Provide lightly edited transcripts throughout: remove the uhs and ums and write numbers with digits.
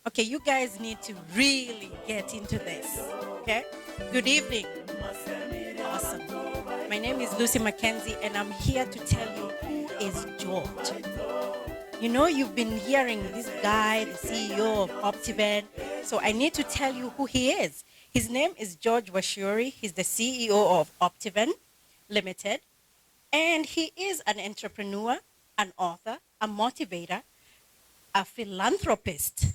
Okay, you guys need to really get into this. Okay? Good evening. Awesome. My name is Lucy Mackenzie, and I'm here to tell you who is George. You know, you've been hearing this guy, the CEO of Optiven. So I need to tell you who he is. His name is George Washiori. He's the CEO of Optiven Limited. And he is an entrepreneur, an author, a motivator, a philanthropist,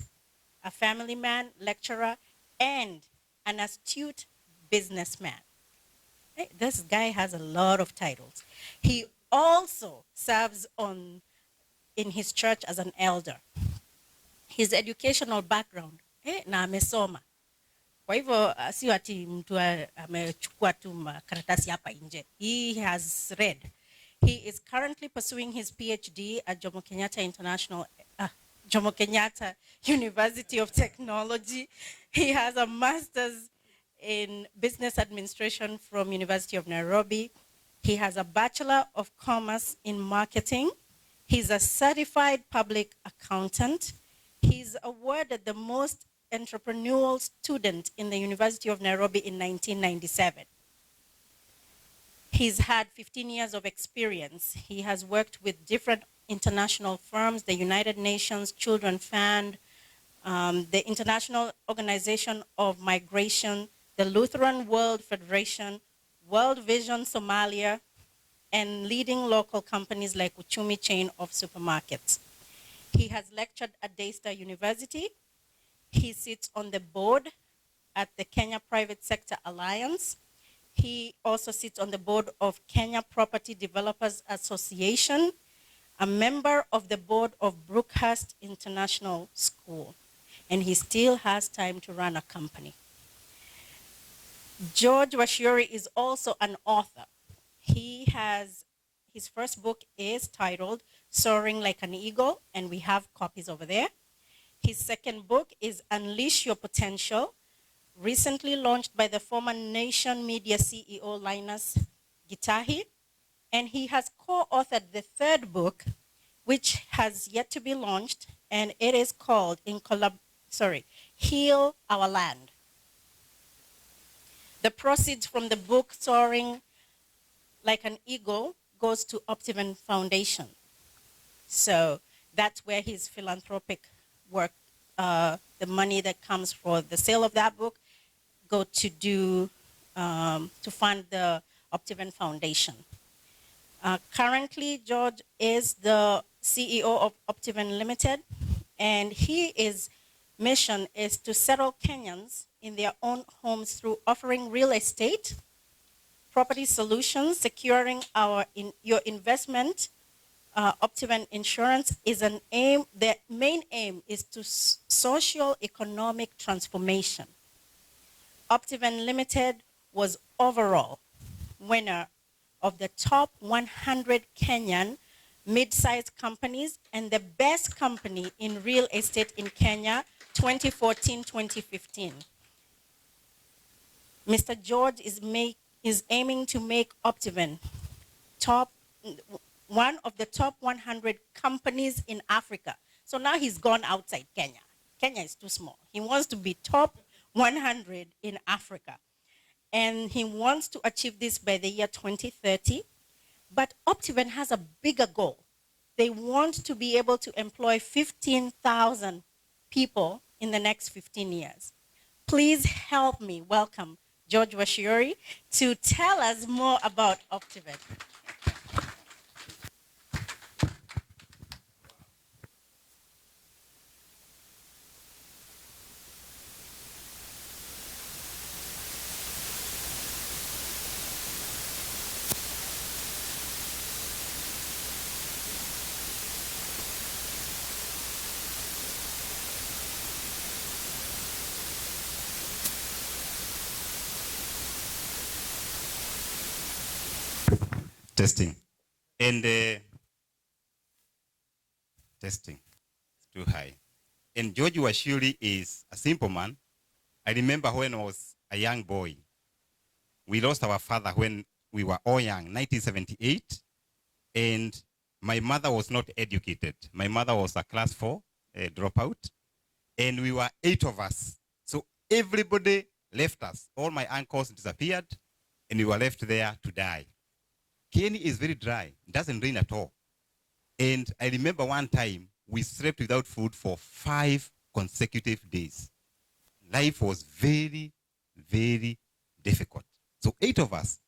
a family man, lecturer, and an astute businessman. Hey, this guy has a lot of titles. He also serves in his church as an elder. His educational background, na amesoma. Kwa hivyo sio ati mtu amechukua tu karatasi hapa nje. He has read. He is currently pursuing his PhD at Jomo Kenyatta Jomo Kenyatta University of Technology. He has a master's in business administration from University of Nairobi. He has a Bachelor of Commerce in marketing. He's a certified public accountant. He's awarded the most entrepreneurial student in the University of Nairobi in 1997. He's had 15 years of experience. He has worked with different international firms, the United Nations Children Fund, the International Organization of Migration, the Lutheran World Federation, World Vision Somalia, and leading local companies like Uchumi chain of supermarkets. He has lectured at Daystar University. He sits on the board at the Kenya Private Sector Alliance. He also sits on the board of Kenya Property Developers Association, a member of the board of Brookhurst International School, and he still has time to run a company. George Washiori is also an author. His first book is titled Soaring Like an Eagle, and we have copies over there. His second book is Unleash Your Potential, recently launched by the former Nation Media CEO Linus Gitahi. And he has co-authored the third book, which has yet to be launched, and it is called Heal Our Land. The proceeds from the book Soaring Like an Eagle goes to Optiven Foundation. So that's where his philanthropic work, the money that comes for the sale of that book, go to fund the Optiven Foundation. Currently, George is the CEO of Optiven Limited, and his mission is to settle Kenyans in their own homes through offering real estate, property solutions, securing your investment. Optiven Insurance is an aim. The main aim is to social economic transformation. Optiven Limited was overall winner of the top 100 Kenyan mid-sized companies and the best company in real estate in Kenya 2014-2015. Mr. George is aiming to make Optiven one of the top 100 companies in Africa. So now he's gone outside Kenya. Kenya is too small. He wants to be top 100 in Africa. And he wants to achieve this by the year 2030. But Optiven has a bigger goal. They want to be able to employ 15,000 people in the next 15 years. Please help me welcome George Washiori to tell us more about Optiven. Testing. And testing. It's too high. And George Washiori is a simple man. I remember when I was a young boy, we lost our father when we were all young, 1978. And my mother was not educated. My mother was a class 4 dropout. And we were 8 of us. So everybody left us. All my uncles disappeared, and we were left there to die. Kieni is very dry. It doesn't rain at all. And I remember one time we slept without food for 5 consecutive days. Life was very, very difficult. So 8 of us.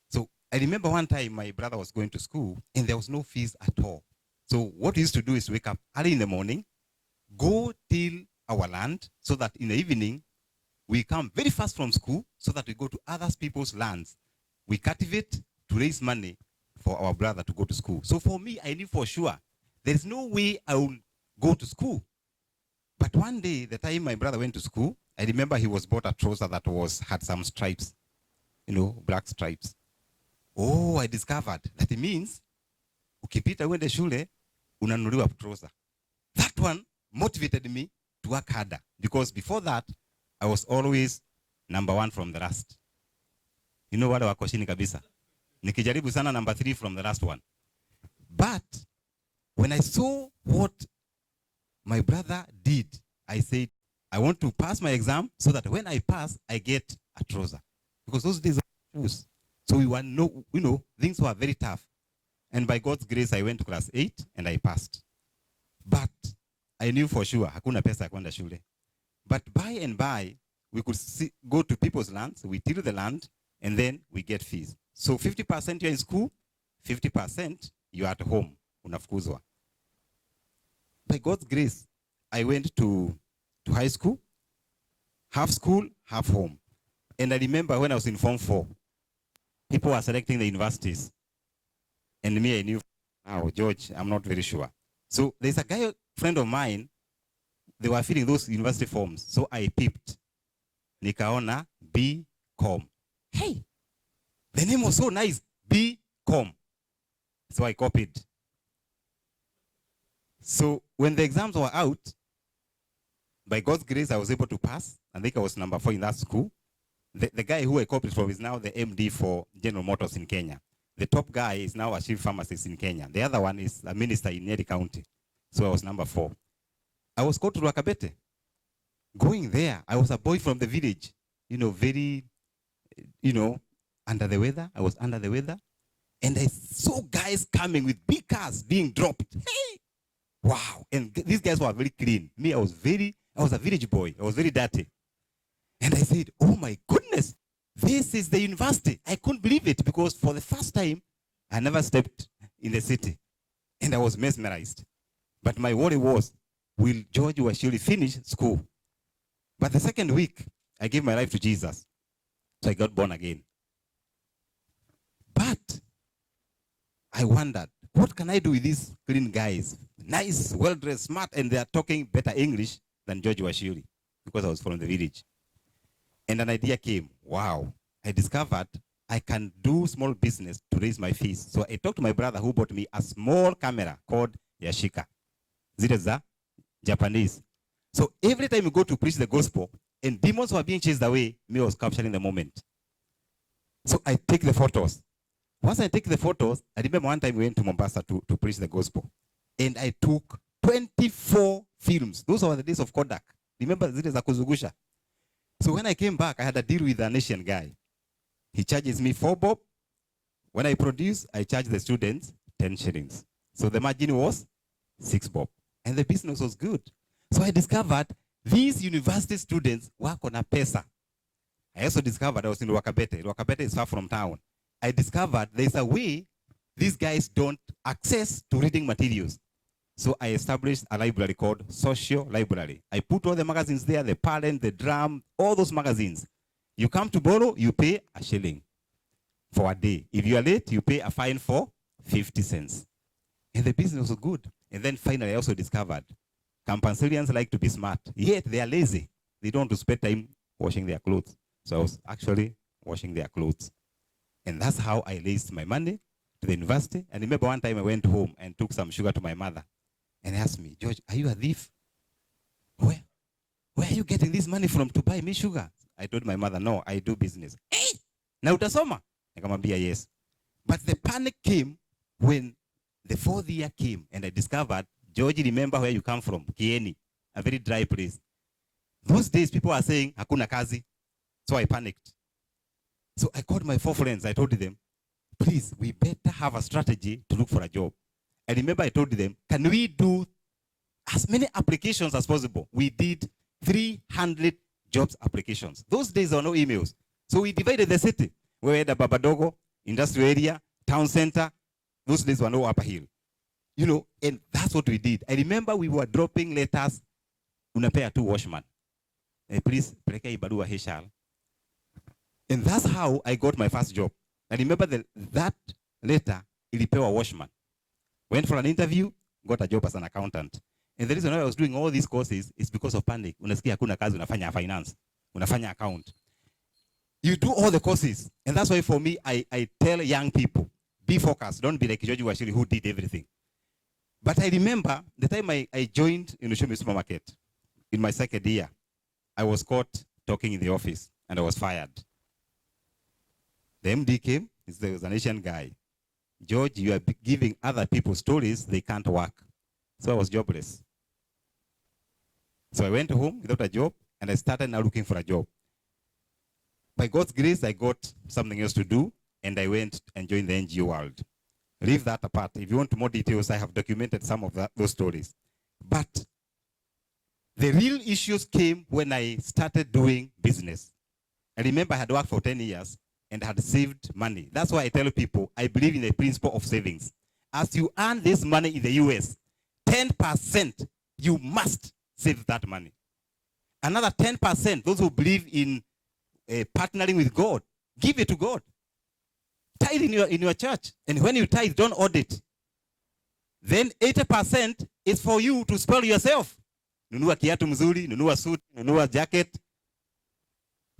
So I remember one time my brother was going to school and there was no fees at all. So what we used to do is wake up early in the morning, go till our land so that in the evening we come very fast from school so that we go to other people's lands. We cultivate to raise money for our brother to go to school. So for me, I knew for sure there is no way I will go to school. But one day, the time my brother went to school, I remember he was bought a trouser that had some stripes, black stripes. Oh, I discovered that it means ukipita uende shule unanunuliwa trouser. That one motivated me to work harder because before that I was always number 1 from the last. Wale wako chini kabisa. Nikijaribu sana number 3 from the last one. But when I saw what my brother did, I said, I want to pass my exam so that when I pass, I get a trouser. Because those days were shoes. So we were things were very tough. And by God's grace, I went to class 8 and I passed. But I knew for sure, hakuna pesa ya kwenda shule. But by and by, we could go to people's lands, we till the land, and then we get fees. So 50% you're in school, 50% you're at home, unafukuzwa. By God's grace, I went to high school, half school, half home. And I remember when I was in Form 4, people were selecting the universities. And me, I knew, George, I'm not very sure. So there's a guy, friend of mine, they were filling those university forms. So I peeped. Nikaona B.Com. Hey, the name was so nice, B.Com. So I copied. So when the exams were out, by God's grace, I was able to pass. I think I was number 4 in that school. The guy who I copied from is now the MD for General Motors in Kenya. The top guy is now a chief pharmacist in Kenya. The other one is a minister in Nyeri County. So I was number 4. I was called to Rwakabete. Going there, I was a boy from the village, very, under the weather. I was under the weather. And I saw guys coming with big cars being dropped. Hey! Wow. And these guys were very clean. Me, I was a village boy. I was very dirty. And I said, oh my goodness, this is the university. I couldn't believe it because for the first time, I never stepped in the city. And I was mesmerized. But my worry was, will George Washili finish school? But the second week, I gave my life to Jesus. So I got born again. But I wondered, what can I do with these clean guys? Nice, well-dressed, smart, and they are talking better English than George Washili because I was from the village. And an idea came. Wow. I discovered I can do small business to raise my fees. So I talked to my brother who bought me a small camera called Yashica. Zile za Japanese. So every time we go to preach the gospel and demons were being chased away, me was capturing the moment. So I take the photos. Once I take the photos, I remember one time we went to Mombasa to preach the gospel. And I took 24 films. Those were the days of Kodak. Remember zile za kuzungusha? So when I came back, I had a deal with an Asian guy. He charges me 4 bob. When I produce, I charge the students 10 shillings. So the margin was 6 bob. And the business was good. So I discovered these university students work on a pesa. I also discovered I was in Rwakabete. Rwakabete is far from town. I discovered there's a way these guys don't access to reading materials. So I established a library called Social Library. I put all the magazines there, the Parent, the Drum, all those magazines. You come to borrow, you pay a shilling for a day. If you are late, you pay a fine for 50 cents. And the business was good. And then finally, I also discovered Campasilians like to be smart, yet they are lazy. They don't want to spend time washing their clothes. So I was actually washing their clothes. And that's how I raised my money to the university. And remember one time I went home and took some sugar to my mother. And asked me, George, are you a thief? Where are you getting this money from to buy me sugar? I told my mother, no, I do business. Hey, na utasoma? Nikamwambia yes. But the panic came when the 4th year came and I discovered, George, remember where you come from, Kieni, a very dry place. Those days people are saying, hakuna kazi. So I panicked. So I called my 4 friends. I told them, please, we better have a strategy to look for a job. I remember I told them, can we do as many applications as possible? We did 300 jobs applications. Those days there were no emails. So we divided the city. We had a Babadogo, industrial area, town center. Those days were no upper hill. You know, and that's what we did. I remember we were dropping letters. Unapea tu washman. Please, peleka hii barua HR. And that's how I got my first job. I remember that letter, ilipewa washman. Went for an interview, got a job as an accountant. And the reason why I was doing all these courses is because of panic. Unasikia hakuna kazi, unafanya finance, unafanya account. You do all the courses. And that's why for me, I tell young people, be focused. Don't be like George Washiri who did everything. But I remember the time I joined in Ushumi Supermarket, in my second year, I was caught talking in the office and I was fired. The MD came, he was an Asian guy. George, you are giving other people stories, they can't work. So I was jobless. So I went home without a job and I started now looking for a job. By God's grace, I got something else to do and I went and joined the NGO world. Leave that apart. If you want more details, I have documented some of those stories. But the real issues came when I started doing business. I remember I had worked for 10 years and had saved money. That's why I tell people, I believe in the principle of savings. As you earn this money in the US, 10%, you must save that money. Another 10%, those who believe in partnering with God, give it to God. Tithe in your church. And when you tithe, don't audit. Then 80% is for you to spoil yourself. Nunua kiatu mzuri, nunua suit, nunua jacket.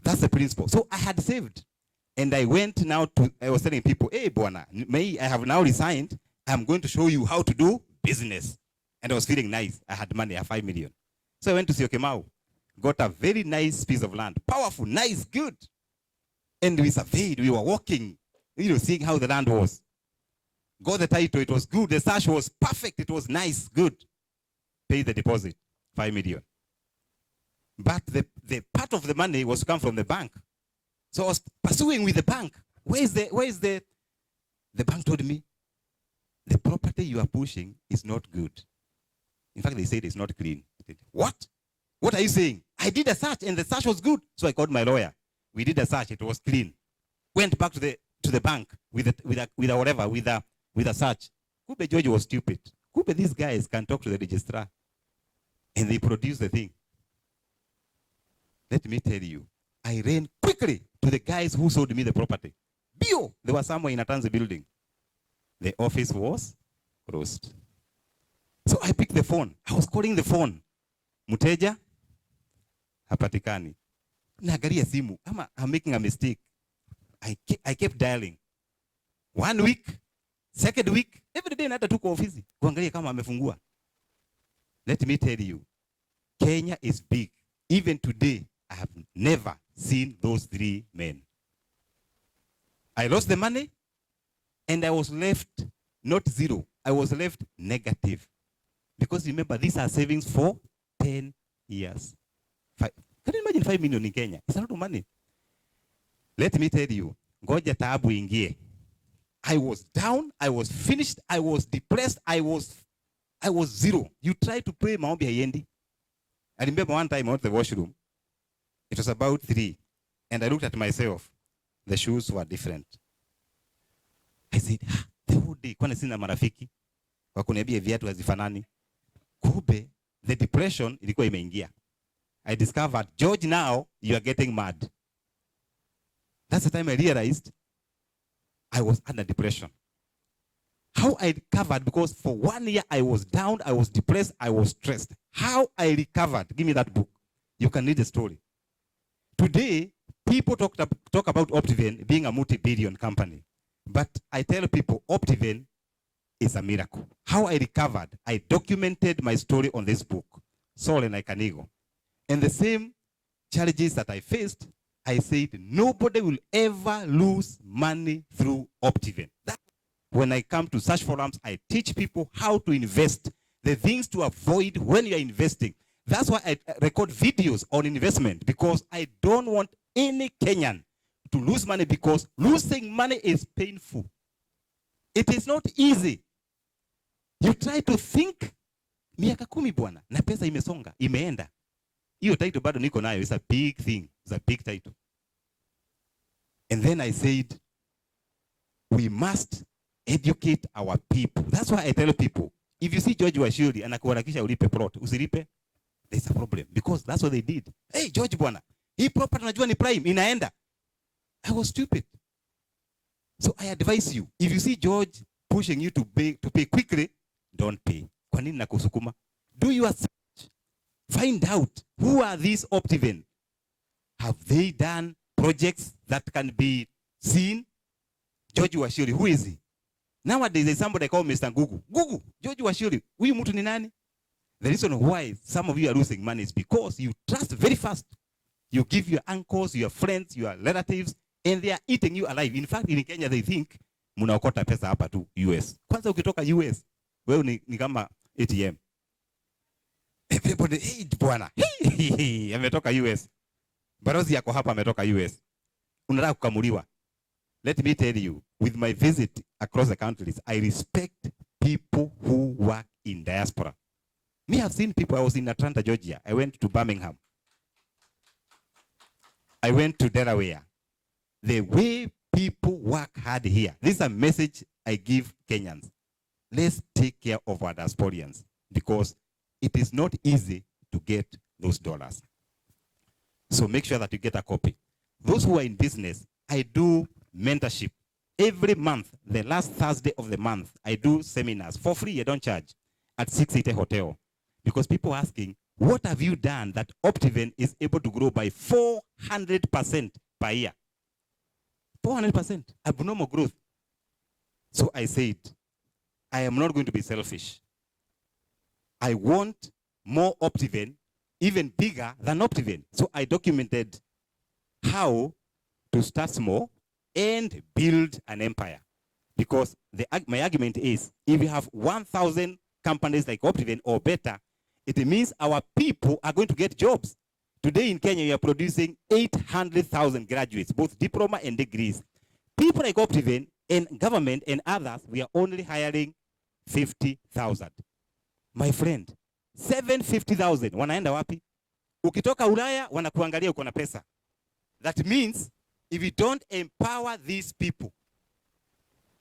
That's the principle. So I had saved. And I went now to, I was telling people, hey, Bwana, I have now resigned. I'm going to show you how to do business. And I was feeling nice. I had money, I had 5 million. So I went to Syokimau, got a very nice piece of land. Powerful, nice, good. And we surveyed, we were walking, seeing how the land was. Got the title, it was good. The search was perfect, it was nice, good. Paid the deposit, 5 million. But the part of the money was to come from the bank. So I was pursuing with the bank. Where is the bank told me, the property you are pushing is not good. In fact, they said it's not clean. I said, what? What are you saying? I did a search and the search was good. So I called my lawyer. We did a search, it was clean. Went back to the bank with a search. Kube George was stupid. Kube these guys can talk to the registrar. And they produced the thing. Let me tell you, I ran quickly to the guys who sold me the property. Bio, they were somewhere in a Tanzi building. The office was closed. So I picked the phone. I was calling the phone. Muteja, hapatikani. Naangalia simu. I'm making a mistake. I kept dialing. 1 week, second week, every day naenda tuko ofisi. Kuangalia kama amefungua. Let me tell you, Kenya is big. Even today, I have never seen those 3 men. I lost the money and I was left not zero. I was left negative. Because remember, these are savings for 10 years. Can you imagine 5 million in Kenya? It's a lot of money. Let me tell you, ngoja taabu ingie. I was down, I was finished, I was depressed, I was zero. You try to pray, maombi haiendi. I remember one time I went to the washroom. It was about 3. And I looked at myself. The shoes were different. I said, the whole day, kwani sina marafiki? Wakuniambia viatu hazifanani. Kube, the depression ilikuwa imeingia. I discovered, George, now you are getting mad. That's the time I realized I was under depression. How I recovered, because for 1 year I was down, I was depressed, I was stressed. How I recovered, give me that book. You can read the story. Today, people talk about Optiven being a multi-billion company. But I tell people, Optiven is a miracle. How I recovered, I documented my story on this book, Saul and Icanigo. And the same challenges that I faced, I said, nobody will ever lose money through Optiven. When I come to such forums, I teach people how to invest, the things to avoid when you are investing, That's why I record videos on investment, because I don't want any Kenyan to lose money, because losing money is painful. It is not easy. You try to think, miaka 10 bwana, na pesa imesonga, imeenda. Hiyo title bado niko nayo, it's a big thing, it's a big title. And then I said, we must educate our people. That's why I tell people, if you see George Washuri anakuharakisha ulipe plot, usilipe, there's a problem, because that's what they did. Hey George bwana, hii property najua ni prime, inaenda. I was stupid. So I advise you, if you see George pushing you to pay quickly, don't pay. Kwa nini nakusukuma? Do your search. Find out, who are these Optiven? Have they done projects that can be seen? George Washuri, who is he? Nowadays there's somebody called Mr. Google. Google, George Washuri, huyu mtu ni nani? The reason why some of you are losing money is because you trust very fast. You give your uncles, your friends, your relatives, and they are eating you alive. In fact, in Kenya they think mnaokota pesa hapa tu US. Kwanza ukitoka US, wewe ni kama ATM. Everybody, hey bwana, hey, ametoka US. Barozi yako hapa ametoka US. Unataka kukamuliwa. Let me tell you, with my visit across the countries, I respect people who work in diaspora. Me, have seen people. I was in Atlanta, Georgia. I went to Birmingham. I went to Delaware. The way people work hard here. This is a message I give Kenyans. Let's take care of our diasporians, because it is not easy to get those dollars. So make sure that you get a copy. Those who are in business, I do mentorship. Every month, the last Thursday of the month, I do seminars for free. I don't charge, at 680 Hotel. Because people are asking, what have you done that Optiven is able to grow by 400% per year? 400%, abnormal growth. So I said, I am not going to be selfish. I want more Optiven, even bigger than Optiven. So I documented how to start small and build an empire. Because my argument is, if you have 1,000 companies like Optiven or better, it means our people are going to get jobs. Today in Kenya, we are producing 800,000 graduates, both diploma and degrees. People like Optiven and government and others, we are only hiring 50,000. My friend, 750,000 wanaenda wapi? Ukitoka Ulaya wanakuangalia uko na pesa. That means if we don't empower these people,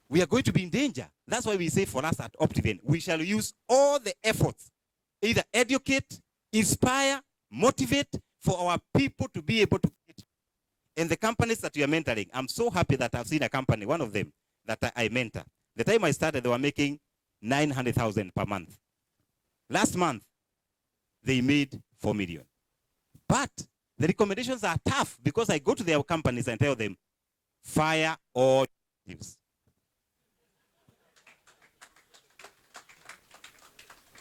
we are going to be in danger. That's why we say for us at Optiven, we shall use all the efforts, either educate, inspire, motivate for our people to be able to get. And the companies that we are mentoring, I'm so happy that I've seen a company, one of them, that I mentor. The time I started, they were making 900,000 per month. Last month, they made 4 million. But the recommendations are tough, because I go to their companies and tell them, fire all executives.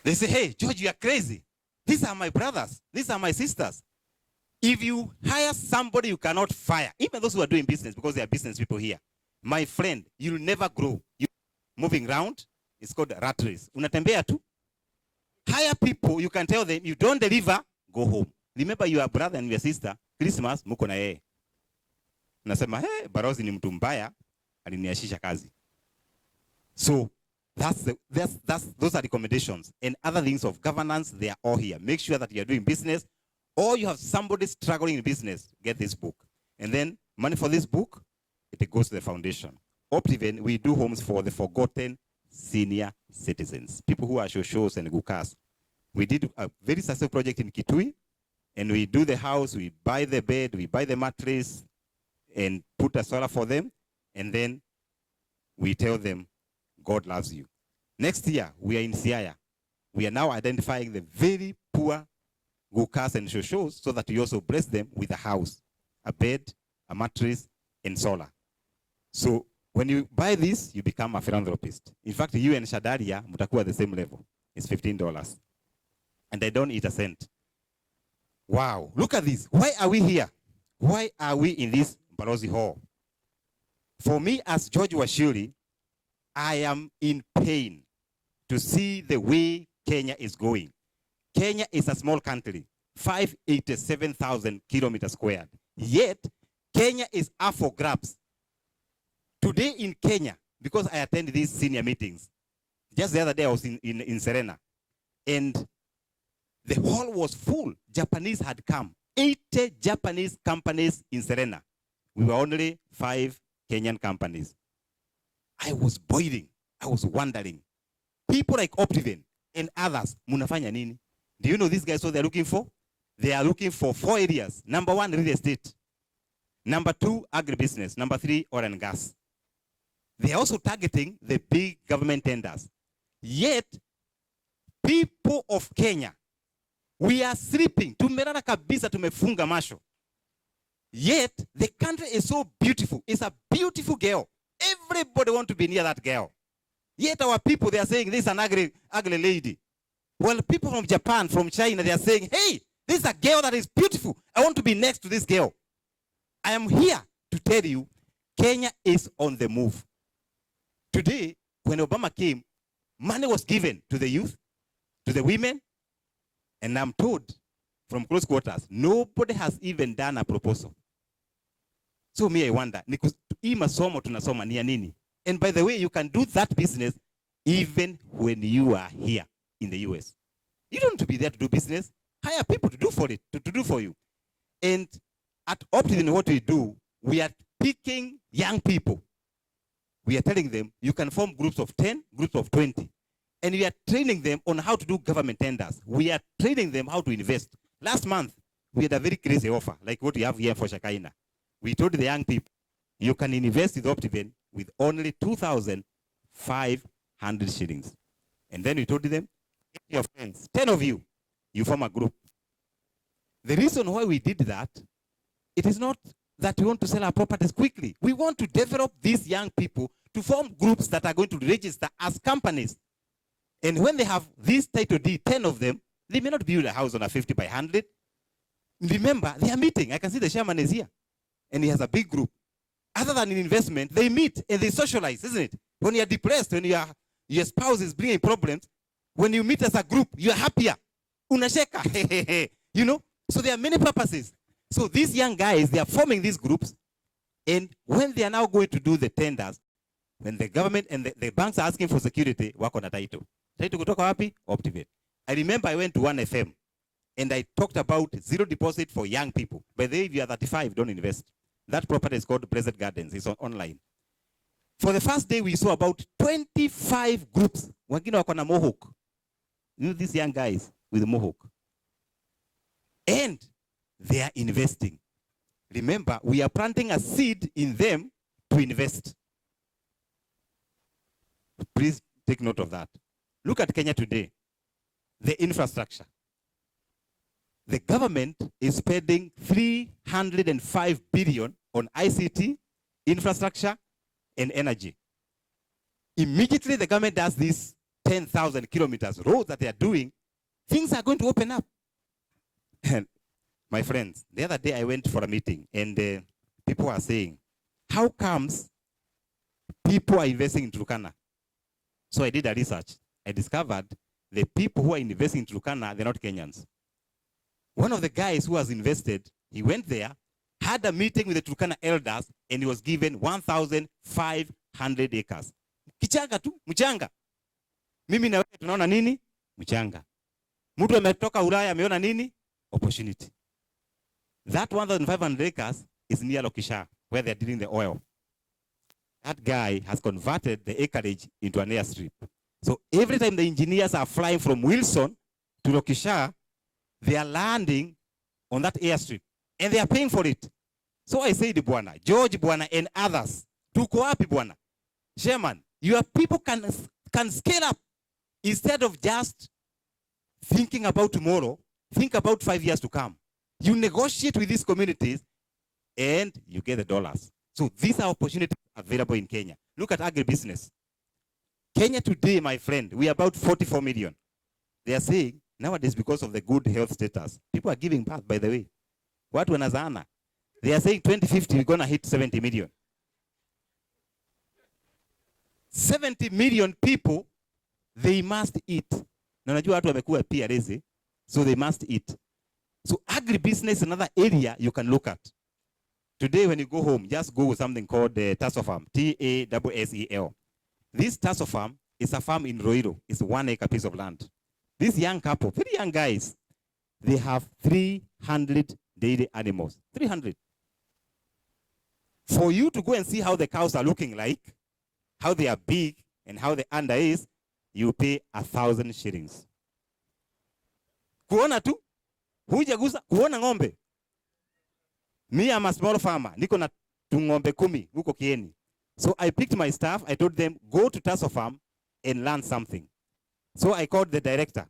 They say, hey, George, you are crazy. These are my brothers. These are my sisters. If you hire somebody you cannot fire, even those who are doing business, because they are business people here, my friend, you'll never grow. You moving around, it's called a rat race. Unatembea tu. Hire people, you can tell them, you don't deliver, go home. Remember your brother and your sister, Christmas, muko na yeye. Nasema, hey, Barozi ni mtu mbaya, aliniashisha kazi. So, those are recommendations. And other things of governance, they are all here. Make sure that you are doing business, or you have somebody struggling in business, get this book. And then money for this book, it goes to the foundation. Optiven, we do homes for the forgotten senior citizens, people who are shoshos and gukas. We did a very successful project in Kitui, and we do the house, we buy the bed, we buy the mattress, and put a solar for them, and then we tell them, God loves you. Next year, we are in Siaya. We are now identifying the very poor gukas and shoshos, so that we also bless them with a house, a bed, a mattress, and solar. So when you buy this, you become a philanthropist. In fact, you and Shadaria mutakuwa the same level. It's $15. And I don't eat a cent. Wow, look at this. Why are we here? Why are we in this Balozi Hall? For me, as George Washuri, I am in pain to see the way Kenya is going. Kenya is a small country, 587,000 kilometers squared. Yet, Kenya is up for grabs. Today in Kenya, because I attend these senior meetings, just the other day I was in Serena, and the hall was full. Japanese had come. 80 Japanese companies in Serena. We were only 5 Kenyan companies. I was boiling. I was wondering. People like Optiven and others, munafanya nini? Do you know these guys what they're looking for? They are looking for 4 areas. Number 1, real estate. Number 2, agribusiness. Number 3, oil and gas. They are also targeting the big government tenders. Yet, people of Kenya, we are sleeping. Tumelala kabisa, tumefunga macho. Yet, the country is so beautiful. It's a beautiful girl. Everybody wants to be near that girl. Yet our people, they are saying, this is an ugly lady. Well, people from Japan, from China, they are saying, hey, this is a girl that is beautiful. I want to be next to this girl. I am here to tell you, Kenya is on the move. Today, when Obama came, money was given to the youth, to the women, and I'm told from close quarters, nobody has even done a proposal. So me, I wonder, hii masomo tunasoma ni ya nini? And by the way, you can do that business even when you are here in the US. You don't have to be there to do business. Hire people to do for it, to do for you. And at Optiven, what we do, we are picking young people. We are telling them, you can form groups of 10, groups of 20. And we are training them on how to do government tenders. We are training them how to invest. Last month, we had a very crazy offer, like what we have here for Shakaina. We told the young people, you can invest with Optiven with only 2,500 shillings. And then we told them, your friends, 10 of you, you form a group. The reason why we did that, it is not that we want to sell our properties quickly. We want to develop these young people to form groups that are going to register as companies. And when they have this title deed, 10 of them, they may not build a house on a 50 by 100. Remember, they are meeting. I can see the chairman is here. And he has a big group. Other than in investment, they meet and they socialize, isn't it? When you are depressed, when your spouse is bringing problems, when you meet as a group, you are happier. Unasheka. You know? So there are many purposes. So these young guys, they are forming these groups. And when they are now going to do the tenders, when the government and the banks are asking for security, wako na title. Title kutoka wapi? Optiven. I remember I went to 1FM and I talked about zero deposit for young people. By the way, if you are 35, don't invest. That property is called Blessed Gardens. It's online. For the first day, we saw about 25 groups. Wengine wako na mohawk. You know these young guys with mohawk. And they are investing. Remember, we are planting a seed in them to invest. Please take note of that. Look at Kenya today. The infrastructure. The government is spending 305 billion on ICT, infrastructure, and energy. Immediately the government does this 10,000 kilometers road that they are doing, things are going to open up. And my friends, the other day I went for a meeting and people are saying, how comes people are investing in Turkana? So I did a research. I discovered the people who are investing in Turkana, they're not Kenyans. One of the guys who has invested, he went there, had a meeting with the Turkana elders, and he was given 1,500 acres. Kichanga tu, mchanga. Mimi na wewe tunaona nini? Mchanga. Mtu ametoka Ulaya ameona nini? Opportunity. That 1,500 acres is near Lokisha, where they're dealing the oil. That guy has converted the acreage into an airstrip. So every time the engineers are flying from Wilson to Lokisha, they are landing on that airstrip. And they are paying for it. So I said, Bwana, George Bwana, and others, tuko wapi Bwana? Chairman, your people can scale up. Instead of just thinking about tomorrow, think about 5 years to come. You negotiate with these communities and you get the dollars. So these are opportunities available in Kenya. Look at agribusiness. Kenya today, my friend, we are about 44 million. They are saying, nowadays, because of the good health status, people are giving birth, by the way. Watu wanazaana. They are saying 2050, we're going to hit 70 million. 70 million people, they must eat. Na unajua watu wamekuwa pia lazy. so they must eat. So agribusiness is another area you can look at. Today, when you go home, just go with something called the Tassel Farm, Tassel. This Tassel Farm is a farm in Roiro. It's a 1 acre piece of land. This young couple, very young guys, they have 300 daily animals. 300. For you to go and see how the cows are looking like, how they are big, and how the under is, you pay 1,000 shillings. Kuona tu, hujagusa, kuona ng'ombe. Me, I'm a small farmer. Niko na ng'ombe 10 huko Kieni. So I picked my staff. I told them, go to Tassel Farm and learn something. So I called the director.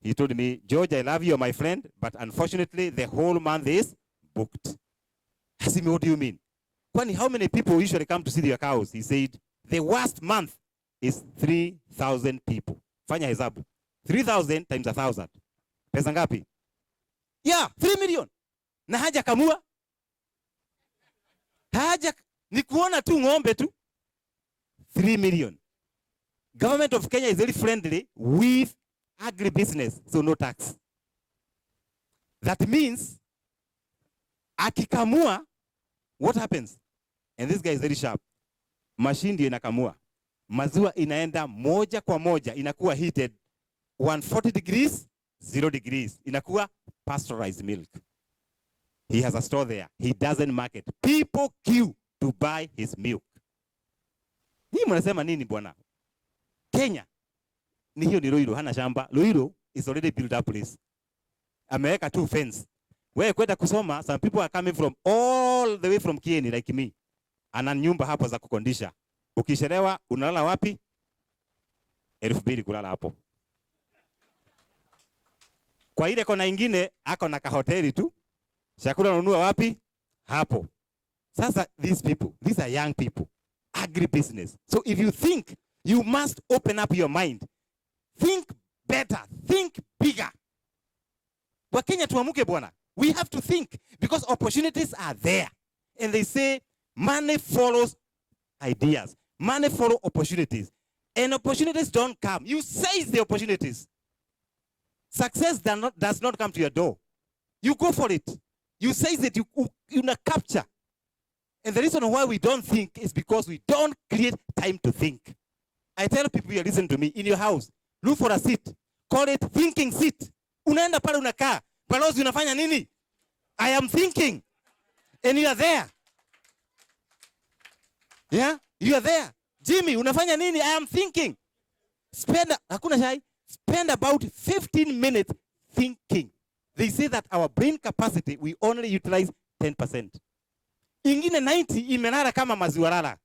He told me, George, I love you, my friend, but unfortunately, the whole month is booked. I said, what do you mean? Kwani, how many people usually come to see your cows? He said, the worst month is 3,000 people. Fanya hesabu. 3,000 times 1,000. Pesa ngapi? Yeah, 3 million. Na haja kamua. Haja ni kuona tu ng'ombe tu. 3 million. Government of Kenya is very friendly with agribusiness, so no tax. That means, akikamua, what happens? And this guy is very sharp. Machine ndio inakamua. Maziwa inaenda moja kwa moja, inakuwa heated 140 degrees, 0 degrees. Inakuwa pasteurized milk. He has a store there. He doesn't market. People queue to buy his milk. Hii mnasema nini bwana? Kenya ni hiyo, ni Ruiru, hana shamba. Ruiru is already built up place. Ameweka two fence. Wewe kwenda kusoma, some people are coming from all the way from Kieni like me. Ana nyumba hapo za kukondisha. Ukishelewa unalala wapi? 2,000 kulala hapo. Kwa ile kona ingine ako na kahoteli tu. Chakula ununua wapi? Hapo. Sasa these are young people. Agribusiness. So if you think, you must open up your mind. Think better. Think bigger. Wakenya tuamuke bwana. We have to think because opportunities are there. And they say money follows ideas. Money follows opportunities. And opportunities don't come. You seize the opportunities. Success does not come to your door. You go for it. You seize it. You capture. And the reason why we don't think is because we don't create time to think. I tell people, you listen to me, in your house, look for a seat. Call it thinking seat. Unaenda pale unakaa. Balozi unafanya nini? I am thinking. And you are there. Yeah? You are there. Jimmy, unafanya nini? I am thinking. Spend about 15 minutes thinking. They say that our brain capacity, we only utilize 10%. Ingine 90 imenara kama maziwa lala.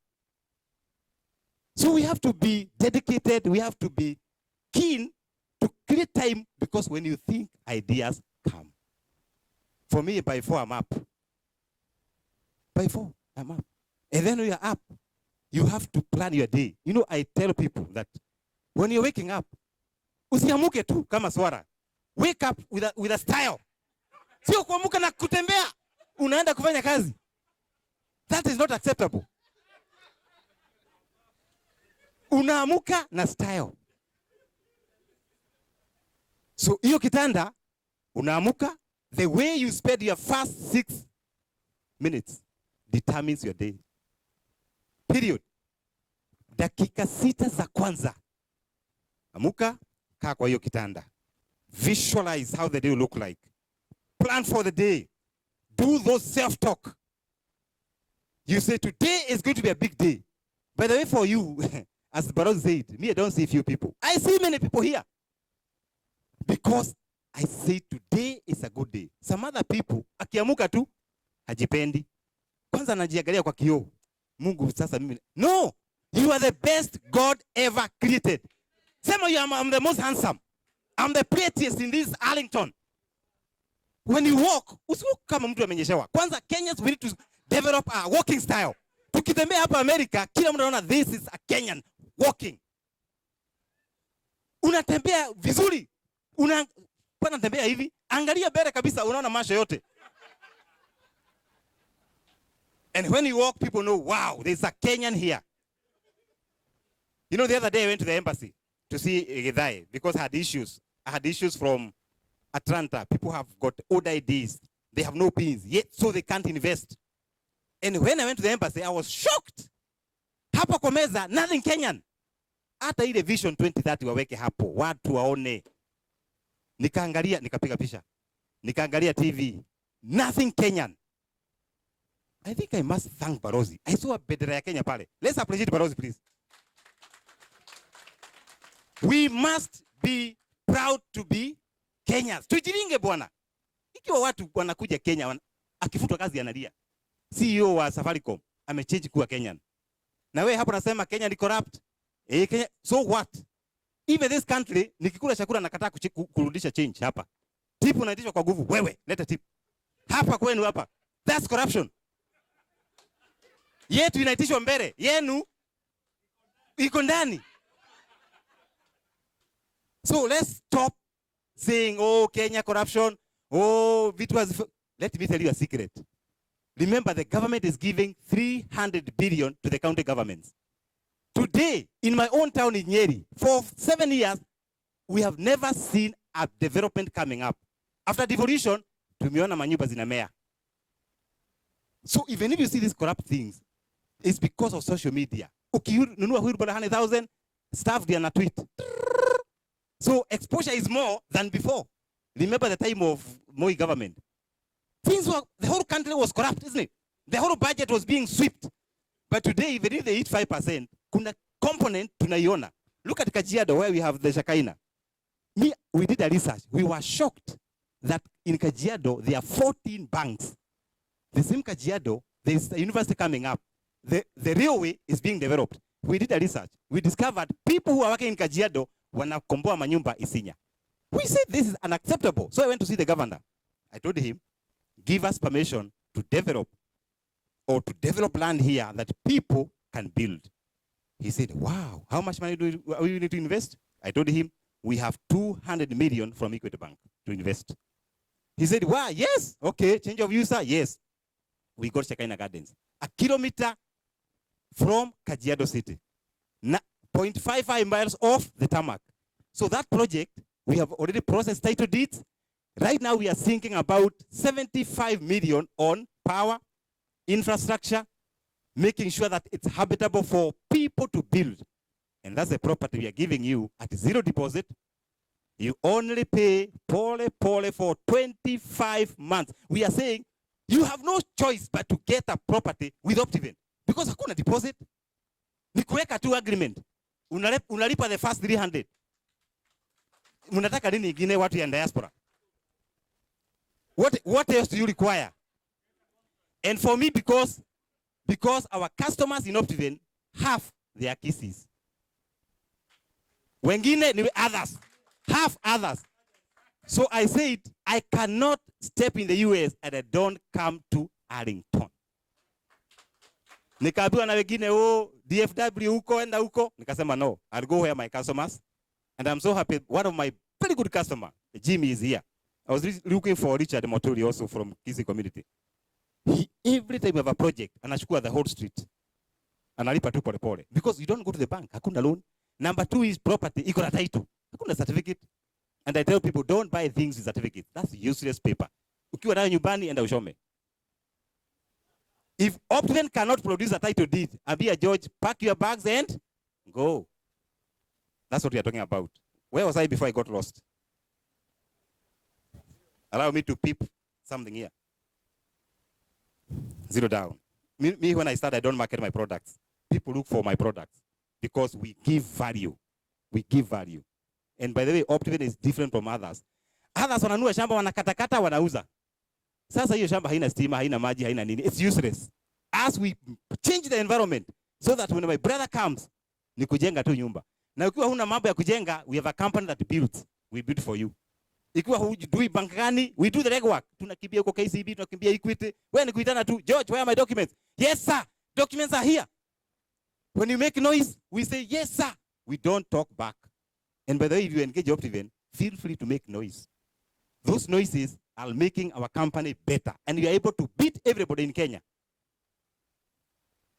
So we have to be dedicated. We have to be keen to create time because when you think, ideas come. For me, by 4, I'm up. By 4, I'm up. And then when you're up, you have to plan your day. You know, I tell people that when you're waking up, usiamuke tu kama swara. Wake up with a style. Sio kuamuka na kutembea. Unaenda kufanya kazi. That is not acceptable. Unaamuka na style. So hiyo kitanda, unaamuka, the way you spend your first 6 minutes determines your day. Period. Dakika 6 za kwanza. Amuka, kaa kwa hiyo kitanda. Visualize how the day will look like. Plan for the day. Do those self-talk. You say, today is going to be a big day. By the way, for you, as Baron said, me, I don't see few people. I see many people here. Because I say today is a good day. Some other people, akiamuka tu, hajipendi. Kwanza anajiangalia kwa kioo. Mungu sasa mimi. No! You are the best God ever created. Some of you, I'm the most handsome. I'm the prettiest in this Arlington. When you walk, usiwalk kama mtu amenyeshewa. Kwanza, Kenyans, we need to develop a walking style. Tukitembea hapa America, kila mtu anaona this is a Kenyan walking. Unatembea vizuri. Unatembea hivi, angalia mbele kabisa, unaona macho yote. And when you walk, people know, wow, there's a Kenyan here. The other day I went to the embassy to see Githai because I had issues. I had issues from Atlanta, people have got old IDs. They have no pins yet, so they can't invest. And when I went to the embassy, I was shocked. Hapa kwa meza, nothing Kenyan. Hata ile Vision 2030 waweke hapo, watu waone. Nikaangalia, nikapiga picha. Nikaangalia TV, nothing Kenyan. I think I must thank Balozi. I saw a bendera ya Kenya pale. Let's appreciate Balozi, please. We must be proud to be Kenyans. Tujiringe bwana. Ikiwa watu wanakuja Kenya, akifutwa kazi analia. CEO wa Safaricom amechange kuwa Kenyan. Na wewe hapo nasema Kenya ni corrupt. Kenya, so what? Even this country nikikula chakula nakataa kurudisha change hapa. Tip unaitishwa kwa nguvu. Wewe leta tip. Hapa kwenu hapa. That's corruption. Yetu inaitishwa mbele. Yenu iko ndani. So let's stop saying, oh, Kenya corruption. Oh, let me tell you a secret. Remember, the government is giving 300 billion to the county governments. Today, in my own town in Nyeri, for 7 years, we have never seen a development coming up. After devolution, tumeona manyumba zinamea. So even if you see these corrupt things, it's because of social media. Ukinunua huyu bwana 100,000, staff dia na tweet. So exposure is more than before. Remember the time of Moi government. The whole country was corrupt, isn't it? The whole budget was being swept. But today, even if they eat 5%, kuna component tunaiona. Look at Kajiado, where we have the Shakaina. We did a research. We were shocked that in Kajiado, there are 14 banks. The same Kajiado, there is a university coming up. The railway is being developed. We did a research. We discovered people who are working in Kajiado wanakomboa manyumba Isinya. We said this is unacceptable. So I went to see the governor. I told him, give us permission to develop land here that people can build. He said, wow, how much money do we need to invest? I told him, we have 200 million from Equity Bank to invest. He said, wow, yes, okay, change of user, yes. We got Shakaina Gardens, a kilometer from Kajiado City, 0.55 miles off the tarmac. So that project, we have already processed title deeds. Right now, we are thinking about 75 million on power, infrastructure, making sure that it's habitable for people to build. And that's the property we are giving you at zero deposit. You only pay pole for 25 months. We are saying you have no choice but to get a property with Optiven. Because hakuna deposit. Ni kuweka tu agreement. Unalipa the first 300. Munataka nini ingine watu ya diaspora? What else do you require? And for me, because our customers in Optiven have their kisses. Wengine ni others. Half others. So I said, I cannot step in the US and I don't come to Arlington. Nikaambiwa na wengine, oh, DFW huko, enda huko. Nikasema, no, I'll go where my customers. And I'm so happy. One of my very good customers, Jimmy, is here. I was looking for Richard Moturi also from Kisii community. Every time we have a project, anachukua the whole street. Analipa tu pole pole. Because you don't go to the bank. Hakuna loan. Number 2 is property. Iko na title. Hakuna certificate. And I tell people, don't buy things with certificate. That's useless paper. Ukiwa nayo nyumbani, enda ushome. If Optiven cannot produce a title deed, Abia George, pack your bags and go. That's what we are talking about. Where was I before I got lost? Allow me to peep something here. Zero down. Me, when I start, I don't market my products. People look for my products because we give value. We give value. And by the way, Optiven is different from others. Others wananua shamba wanakatakata wanauza. Sasa hiyo shamba haina stima, haina maji, haina nini. It's useless. As we change the environment so that when my brother comes, ni kujenga tu nyumba. Na ukiwa huna mambo ya kujenga, we have a company that builds. We build for you. Ikiwa hujui bank gani, we do the legwork. Tunakimbia huko KCB, tunakimbia Equity. Wewe ni kuitana tu, George, where are my documents? Yes, sir. Documents are here. When you make noise, we say, yes, sir. We don't talk back. And by the way, if you engage Optiven, feel free to make noise. Those noises are making our company better. And we are able to beat everybody in Kenya.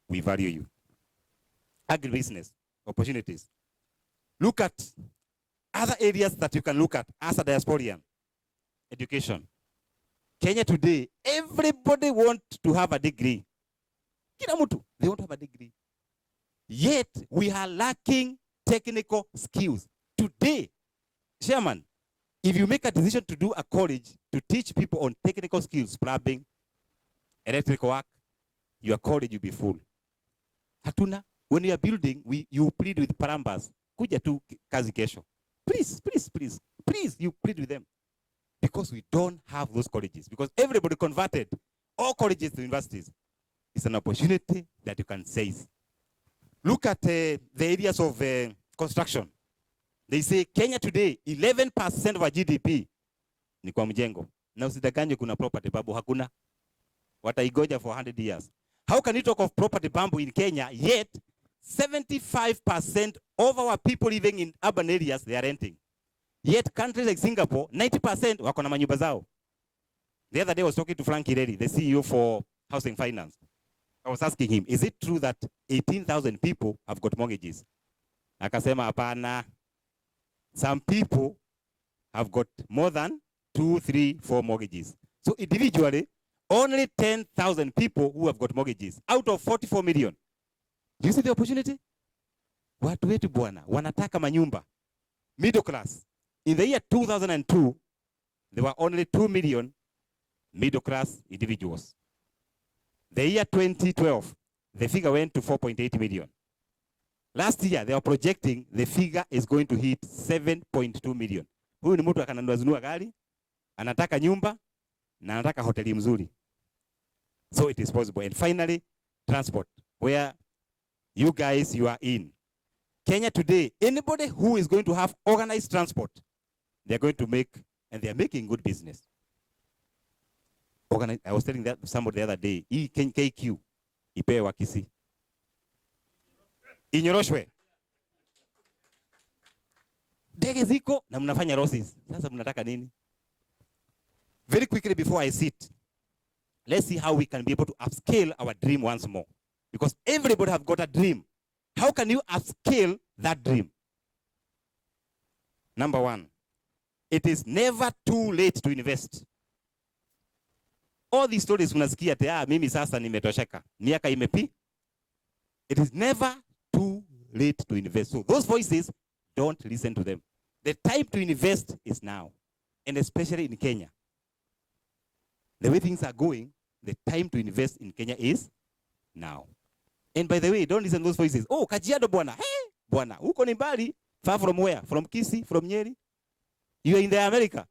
We value you. Agribusiness, opportunities. Look at other areas that you can look at as a diasporian. education. Kenya today, everybody wants to have a degree. Kila mtu, they want to have a degree. Yet, we are lacking technical skills. Today, Chairman, if you make a decision to do a college to teach people on technical skills, plumbing, electrical work, your college will be full. Hatuna, when you are building, you plead with plumbers. Kuja tu kazi kesho. Please, please, please, please, you plead with them. Because we don't have those colleges. Because everybody converted all colleges to universities. It's an opportunity that you can seize. Look at the areas of construction. They say Kenya today, 11% of our GDP ni kwa mjengo. Na usidanganywe kuna property babu, hakuna. Wataigoja for 100 years. How can you talk of property bamboo in Kenya, yet 75% of our people living in urban areas, they are renting. Yet countries like Singapore, 90% wako na manyumba zao. The other day I was talking to Frank Kireri, the CEO for Housing Finance. I was asking him, is it true that 18,000 people have got mortgages? Akasema hapana. Some people have got more than 2, 3, 4 mortgages. So individually, only 10,000 people who have got mortgages out of 44 million. Do you see the opportunity? Watu wetu bwana, wanataka manyumba. Middle class. In the year 2002, there were only 2 million middle class individuals. The year 2012, the figure went to 4.8 million. Last year, they were projecting the figure is going to hit 7.2 million. Huyu ni mtu akanunua gari, anataka nyumba, na anataka hoteli mzuri. So it is possible. And finally, transport, where you guys, you are in. Kenya today, anybody who is going to have organized transport, they're going to make, and they're making good business. I was telling that somebody the other day, KQ, ipewe Wakisi. Inyoroshwe. Ndege ziko na mnafanya losses. Sasa mnataka nini? Very quickly before I sit, let's see how we can be able to upscale our dream once more. Because everybody have got a dream. How can you upscale that dream? Number one, it is never too late to invest. All these stories unasikia ati mimi sasa nimetosheka. Miaka imepi. It is never too late to invest. So those voices, don't listen to them. The time to invest is now. And especially in Kenya. The way things are going, the time to invest in Kenya is now. And by the way, don't listen to those voices. Oh, Kajiado bwana. Hey, bwana. Uko ni mbali. Far from where? From Kisii, from Nyeri. You are in the America.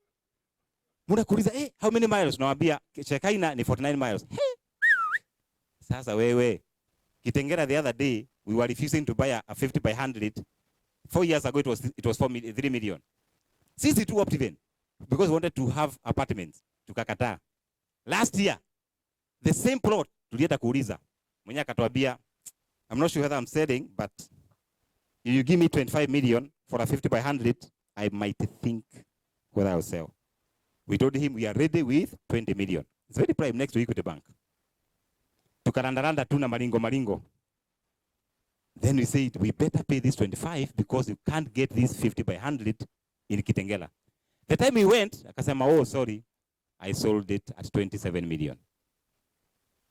Munakuuliza, hey, how many miles? Nawaambia, Shekaina ni 49 miles. Hey. Sasa wewe. Kitengela the other day, we were refusing to buy a 50 by 100. 4 years ago, it was 3 million. Sisi tu opt even. Because we wanted to have apartments. Tukakataa. Last year, the same plot, tulienda kuuliza. Mwenye akatuambia, I'm not sure whether I'm selling, but if you give me 25 million for a 50 by 100, I might think whether I'll sell. We told him we are ready with 20 million. It's very prime next to Equity Bank. Tukarandaranda tu na maringo. Then we said, we better pay this 25 because you can't get this 50 by 100 in Kitengela. The time we went, akasema, oh, sorry, I sold it at 27 million.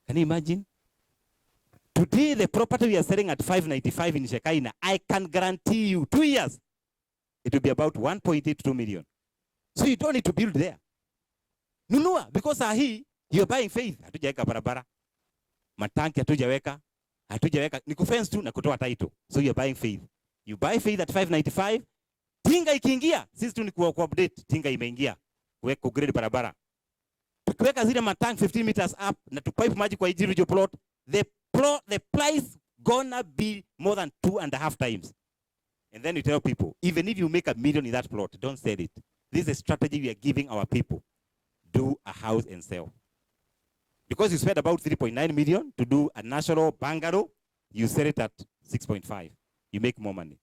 Can you imagine? Today, the property we are selling at 595 in Shekaina, I can guarantee you 2 years, it will be about 1.82 million. So you don't need to build there. Nunua, because you're buying faith. Hatujaweka barabara. Matanki hatujaweka. Ni kufence tu na kutoa title. So you're buying faith. You buy faith at 595. Tinga ikiingia, sisi tu ni ku-update. Tinga imeingia. Kuweka upgrade barabara. Tukiweka zile matanki 15 meters up na tupipe maji kwa individual plot, the price gonna be more than 2.5 times. And then you tell people, even if you make $1 million in that plot, don't sell it. This is a strategy we are giving our people. Do a house and sell. Because you spent about 3.9 million to do a national bungalow, you sell it at 6.5. You make more money.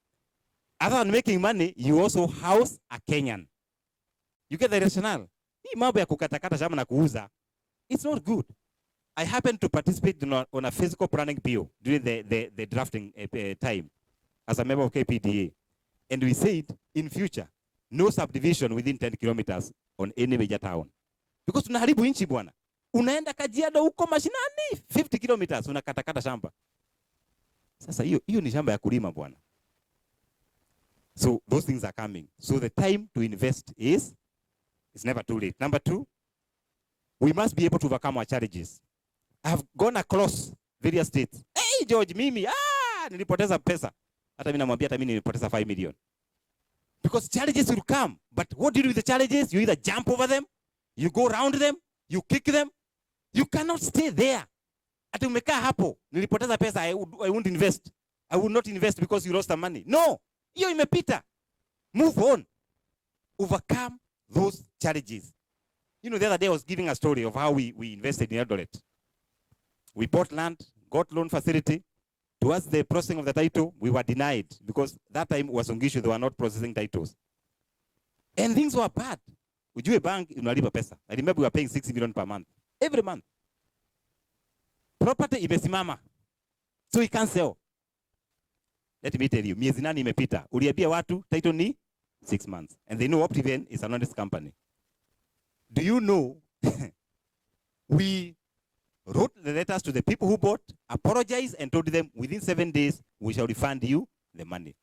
Other than making money, you also house a Kenyan. You get the rationale. Hii mambo ya kukatakata shamba na kuuza, it's not good. I happened to participate on a physical planning bill during the drafting time as a member of KPDA. And we said, in future, no subdivision within 10 kilometers on any major town. Because tunaharibu nchi bwana. Unaenda Kajiado huko mashinani 50 kilometers unakatakata shamba. Sasa hiyo ni shamba ya kulima bwana. So those things are coming. So the time to invest is never too late. Number 2, we must be able to overcome our challenges. I have gone across various states. Hey George, mimi nilipoteza pesa. Hata mimi namwambia hata mimi nilipoteza 5 million. Because challenges will come, but what do you do with the challenges? You either jump over them, you go around them, you kick them. You cannot stay there. Ati umekaa hapo, nilipoteza pesa, I won't invest. I will not invest because you lost the money. No, hiyo imepita. Move on. Overcome those challenges. You know, the other day I was giving a story of how we invested in Eldoret. We bought land, got loan facility. Towards the processing of the title, we were denied because that time was on issue, they were not processing titles. And things were bad. Ujue bank unalipa pesa. I remember we were paying 6 million per month. Every month. Property imesimama. So we can't sell. Let me tell you, miezi 8 imepita. Uliambia watu title ni 6 months. And they know Optiven is an honest company. Do you know we wrote the letters to the people who bought, apologized and told them within 7 days we shall refund you the money.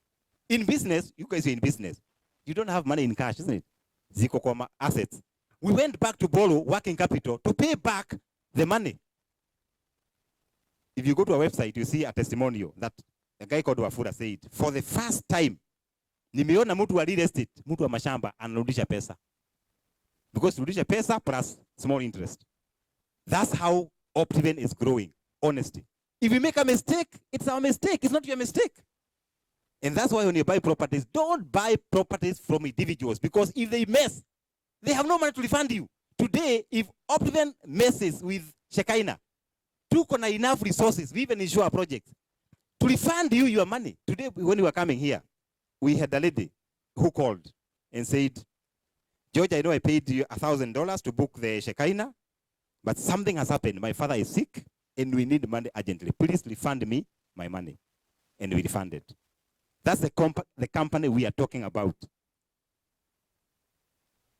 In business, you guys are in business. You don't have money in cash, isn't it? Ziko kwa assets. We went back to borrow working capital to pay back the money. If you go to our website, you see a testimonial that a guy called Wafula said, for the first time, nimeona mtu wa real estate, mtu wa mashamba anarudisha pesa. Because rudisha pesa plus small interest. That's how Optiven is growing. Honesty. If you make a mistake, it's our mistake. It's not your mistake. And that's why when you buy properties, don't buy properties from individuals. Because if they mess, they have no money to refund you. Today, if Optiven messes with Shekinah, tuko na enough resources, we even insure a project, to refund you your money. Today, when we were coming here, we had a lady who called and said, George, I know I paid you $1,000 to book the Shekinah, but something has happened. My father is sick and we need money urgently. Please refund me my money. And we refunded. That's the company we are talking about.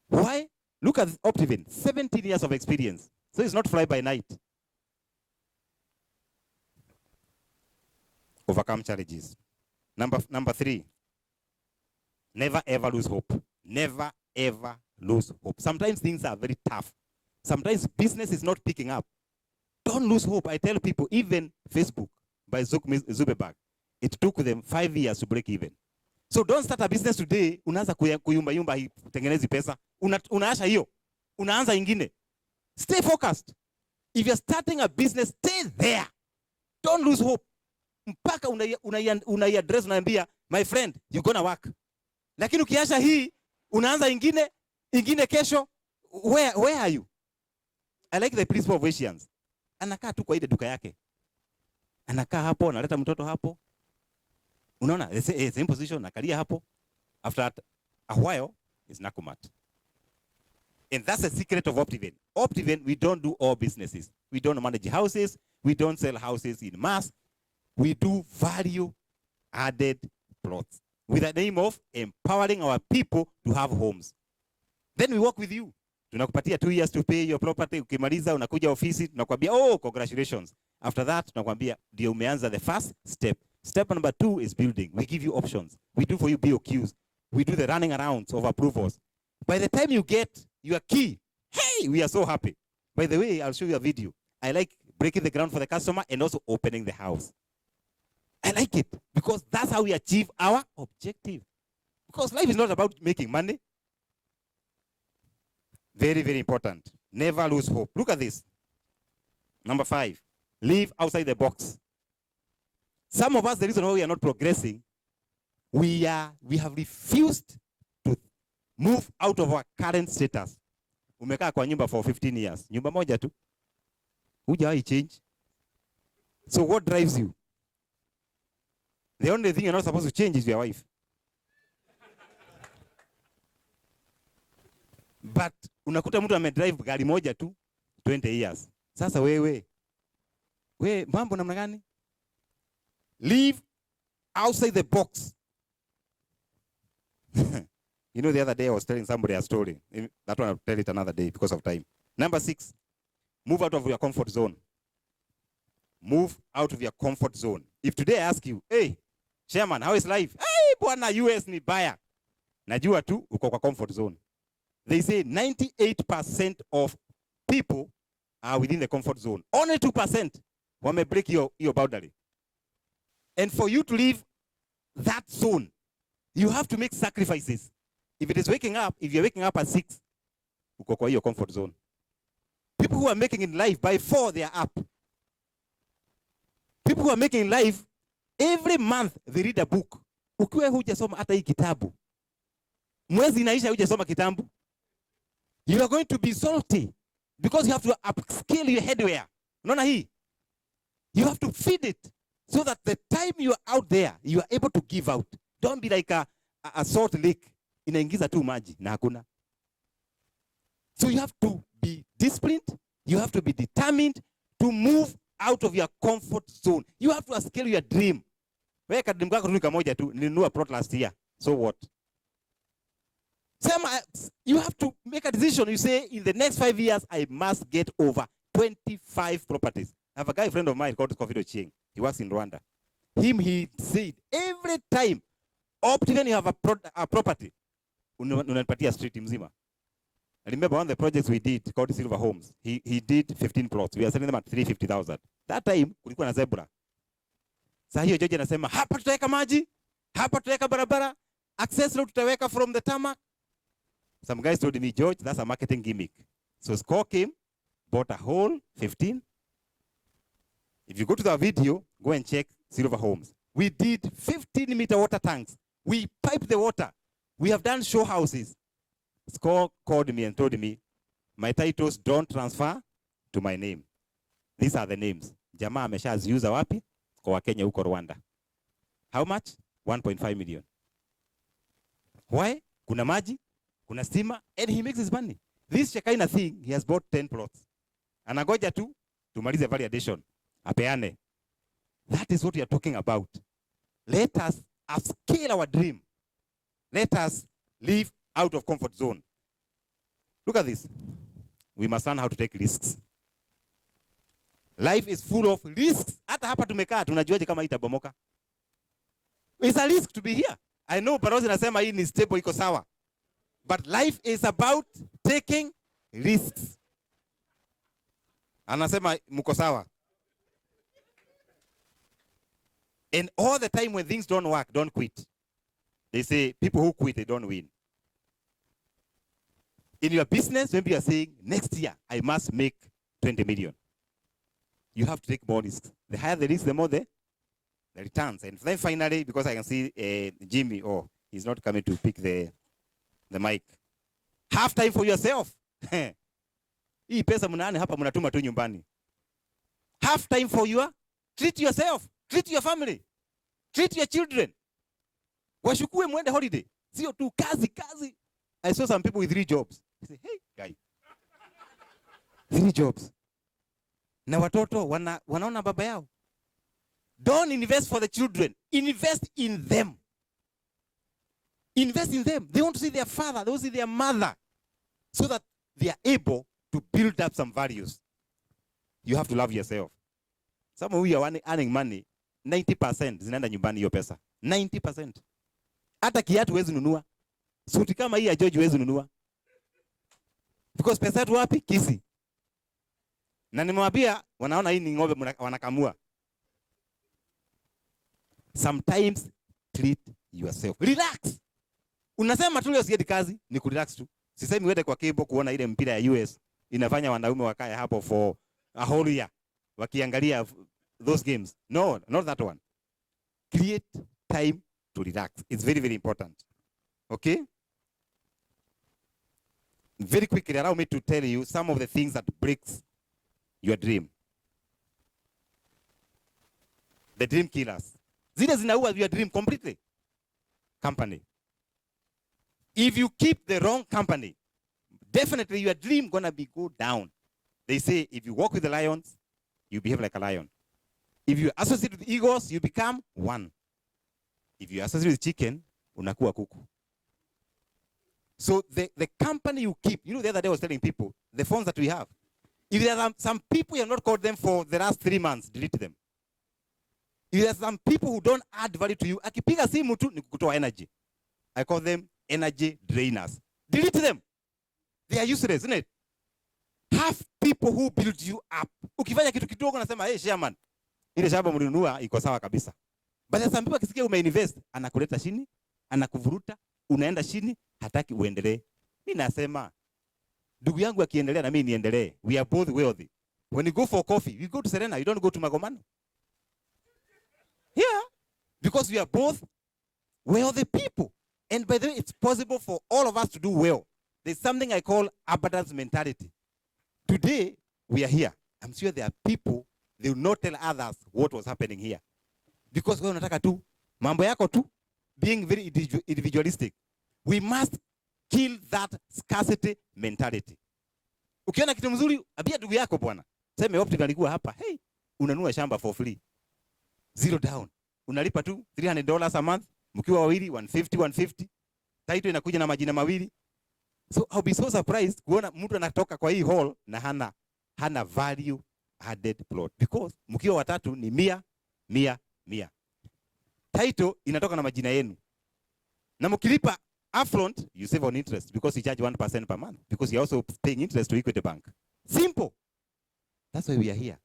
Why? Look at Optiven, 17 years of experience. So it's not fly by night. Overcome challenges. Number 3, never ever lose hope. Never ever lose hope. Sometimes things are very tough. Sometimes business is not picking up. Don't lose hope. I tell people, even Facebook by Zuckerberg, it took them 5 years to break even. So don't start a business today, unaanza kuyumba tengenezi pesa, unaasha hiyo, unaanza ingine. Stay focused. If you're starting a business, stay there. Don't lose hope. Mpaka unaiaddress unaambia, my friend, you're gonna work. Lakini ukiasha hii, unaanza ingine kesho, where are you? I like the principle of Asians. Anakaa tu kwa ile duka yake. Anakaa hapo, analeta mtoto hapo. Unaona, same position, nakalia hapo. After a while, is Nakumat. And that's the secret of Optiven. Optiven, we don't do all businesses. We don't manage houses. We don't sell houses in mass. We do value-added plots with the name of empowering our people to have homes. Then we work with you. Tunakupatia 2 years to pay your property. Ukimaliza, unakuja ofisi, tunakwambia, oh, congratulations. After that, tunakwambia, ndio umeanza the first step. Step number 2 is building. We give you options. We do for you BOQs. We do the running arounds of approvals. By the time you get your key, hey, we are so happy. By the way, I'll show you a video. I like breaking the ground for the customer and also opening the house. I like it because that's how we achieve our objective. Because life is not about making money. Very, very important. Never lose hope. Look at this. Number 5, live outside the box. Some of us, the reason why we are not progressing, we have refused to move out of our current status. Umekaa kwa nyumba for 15 years. Nyumba moja tu. Hujawahi change. So what drives you? The only thing you're not supposed to change is your wife. But unakuta mtu amedrive gari moja tu 20 years. Sasa wewe mambo namna gani? Live outside the box. You know, the other day I was telling somebody a story. That one I'll tell it another day because of time. Number 6, move out of your comfort zone. Move out of your comfort zone. If today I ask you, hey, chairman, how is life? Hey, bwana, US ni baya. Najua tu uko kwa comfort zone. They say 98% of people are within the comfort zone. Only 2% wame break your boundary. And for you to leave that zone, you have to make sacrifices. If it is waking up, if you're waking up at 6, uko kwa your comfort zone. People who are making in life, by 4, they are up. People who are making in life, every month they read a book. Ukiwa hujasoma hata hii kitabu, mwezi inaisha hujasoma kitabu, you are going to be salty because you have to upskill your headwear. Unaona hii? You have to feed it so that the time you are out there, you are able to give out. Don't be like a salt lake. Inaingiza tu maji na hakuna. So you have to be disciplined. You have to be determined to move out of your comfort zone. You have to scale your dream. Weka dream kako tu kamoja tu, nilinunua plot last year. So what? You have to make a decision. You say, in the next 5 years, I must get over 25 properties. I have a guy friend of mine called Kofido Chieng. He works in Rwanda. He said, every time, even you have a property, unanipatia street mzima. I remember one of the projects we did called Silver Homes. He did 15 plots. We are selling them at 350,000. That time, kulikuwa na zebra. Sasa hiyo George anasema, hapa tutaweka maji, hapa tutaweka barabara, access road tutaweka from the tarmac. Some guys told me, George, that's a marketing gimmick. So Score came, bought a whole 15. If you go to the video, go and check Silver Homes. We did 15-meter water tanks. We piped the water. We have done show houses. Score called me and told me, my titles don't transfer to my name. These are the names. Jamaa ameshaziuza wapi? Kwa Wakenya huko Rwanda. How much? 1.5 million. Why? Kuna maji, kuna stima, and he makes his money. This Shekaina thing, he has bought 10 plots. Anagoja tu, tumalize validation. Apeane. That is what we are talking about. Let us upscale our dream. Let us live out of comfort zone. Look at this. We must learn how to take risks. Life is full of risks. Hata hapa tumekaa tunajuaje kama itabomoka? It's a risk to be here. I know Parozi nasema hii ni stable iko sawa. But life is about taking risks. Anasema mko sawa. And all the time when things don't work, don't quit. They say people who quit, they don't win. In your business, maybe you are saying, next year, I must make 20 million. You have to take more risks. The higher the risk, the more the returns. And then finally, because I can see Jimmy, he's not coming to pick the mic. Have time for yourself. Hii pesa mnaane hapa mnatuma tu nyumbani. Have time for treat yourself. Treat your family. Treat your children. Washukue mwende holiday. Sio tu kazi. I saw some people with 3 jobs. I say, hey, guy. 3 jobs. Na watoto wanaona baba yao. Don't invest for the children. Invest in them. Invest in them. They want to see their father. They want to see their mother. So that they are able to build up some values. You have to love yourself. Some of you are earning money. 90% zinaenda nyumbani hiyo pesa. 90%. Hata kiatu huwezi nunua. Suti kama hii ya George huwezi nunua. Because pesa yetu wapi? Kisi. Na nimewambia wanaona hii ni ng'ombe wanakamua. Sometimes treat yourself. Relax. Unasema tu leo siedi kazi, ni kurelax tu. Sisemi uende kwa cable kuona ile mpira ya US inafanya wanaume wakae hapo for a whole year wakiangalia those games. No, not that one. Create time to relax. It's very, very important. Okay? Very quickly, allow me to tell you some of the things that breaks your dream. The dream killers. Zile zinaua your dream completely. Company. If you keep the wrong company, definitely your dream gonna go down. They say if you walk with the lions, you behave like a lion. If you associate with eagles, you become one. If you associate with chicken, unakuwa kuku. So the company you keep, you know, the other day I was telling people, the phones that we have, if there are some people you have not called them for the last 3 months, delete them. If there are some people who don't add value to you, akipiga simu tu ni kukutoa energy. I call them energy drainers. Delete them. They are useless, isn't it? Have people who build you up. Ukifanya kitu kidogo nasema, hey, Chairman, ile shamba mlinunua iko sawa kabisa. But some people akisikia umeinvest, anakuleta chini, anakuvuruta, unaenda chini, hataki uendelee. Mimi nasema, ndugu yangu akiendelea na mimi niendelee. We are both wealthy. When you go for coffee, you go to Serena, you don't go to Magomano. Yeah, because we are both wealthy people. And by the way, it's possible for all of us to do well. There's something I call abundance mentality. Today, we are here. I'm sure there are people, they will not tell others what was happening here. Because wewe unataka tu, mambo yako tu, being very individualistic. We must kill that scarcity mentality. Ukiona kitu mzuri, abia ndugu yako bwana. Sema Optic alikuwa hapa, hey, unanunua shamba for free. Zero down. Unalipa tu $300 a month, mkiwa wawili 150. Title inakuja na majina mawili. So I'll be so surprised kuona mtu anatoka kwa hii hall na hana value added plot, because mkiwa watatu ni 100. Title inatoka na majina yenu. Na mkilipa upfront, you save on interest because you charge 1% per month, because you're also paying interest to Equity Bank. Simple. That's why we are here.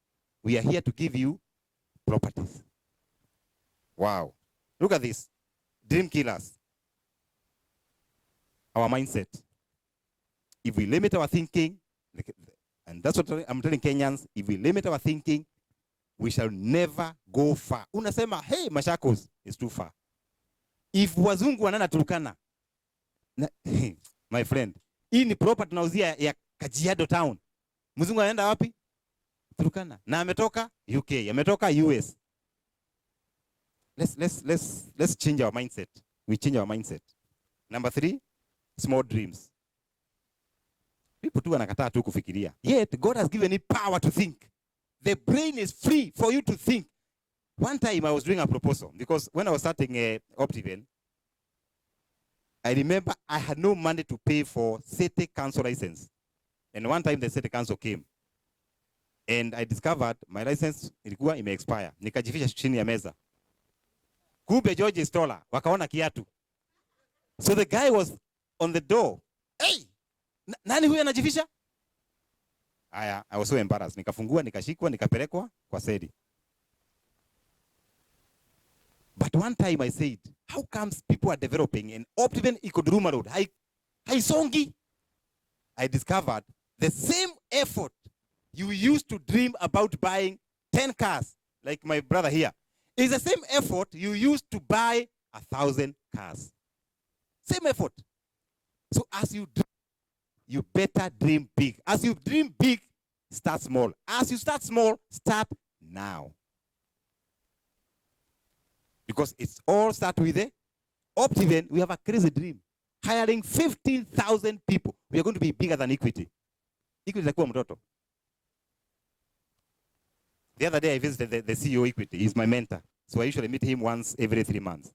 We are here to give you properties. Wow. Look at this. Dream killers. Our mindset. If we limit our thinking, and that's what I'm telling Kenyans, if we limit our thinking, we shall never go far. Unasema, hey, Machakos is too far. If wazungu wanana Turkana, my friend, hii ni property tunauzia ya Kajiado town. Mzungu anaenda wapi? Turkana. Na ametoka UK, ametoka US. Let's change our mindset. We change our mindset. Number 3, small dreams. People tu wanakataa tu kufikiria. Yet God has given it power to think. The brain is free for you to think. One time I was doing a proposal, because when I was starting Optiven, I remember I had no money to pay for city council license. And one time the city council came. And I discovered my license ilikuwa ime-expire. Nikajifisha chini ya meza. Kumbe George Stoller, wakaona kiatu. So the guy was on the door. Hey! Nani huyu anajifisha? Aya, I was so embarrassed. Nikafungua, nikashikwa, nikapelekwa kwa sedi. But one time I said, how comes people are developing and Optiven Ikoduruma Road? Haisongi. I discovered the same effort you used to dream about buying 10 cars, like my brother here, is the same effort you used to buy 1,000 cars. Same effort. So as you dream, you better dream big. As you dream big, start small. As you start small, start now. Because it's all start with the Optiven. We have a crazy dream. Hiring 15,000 people. We are going to be bigger than Equity. Equity itakuwa mtoto. The other day I visited the CEO Equity. He's my mentor. So I usually meet him once every 3 months.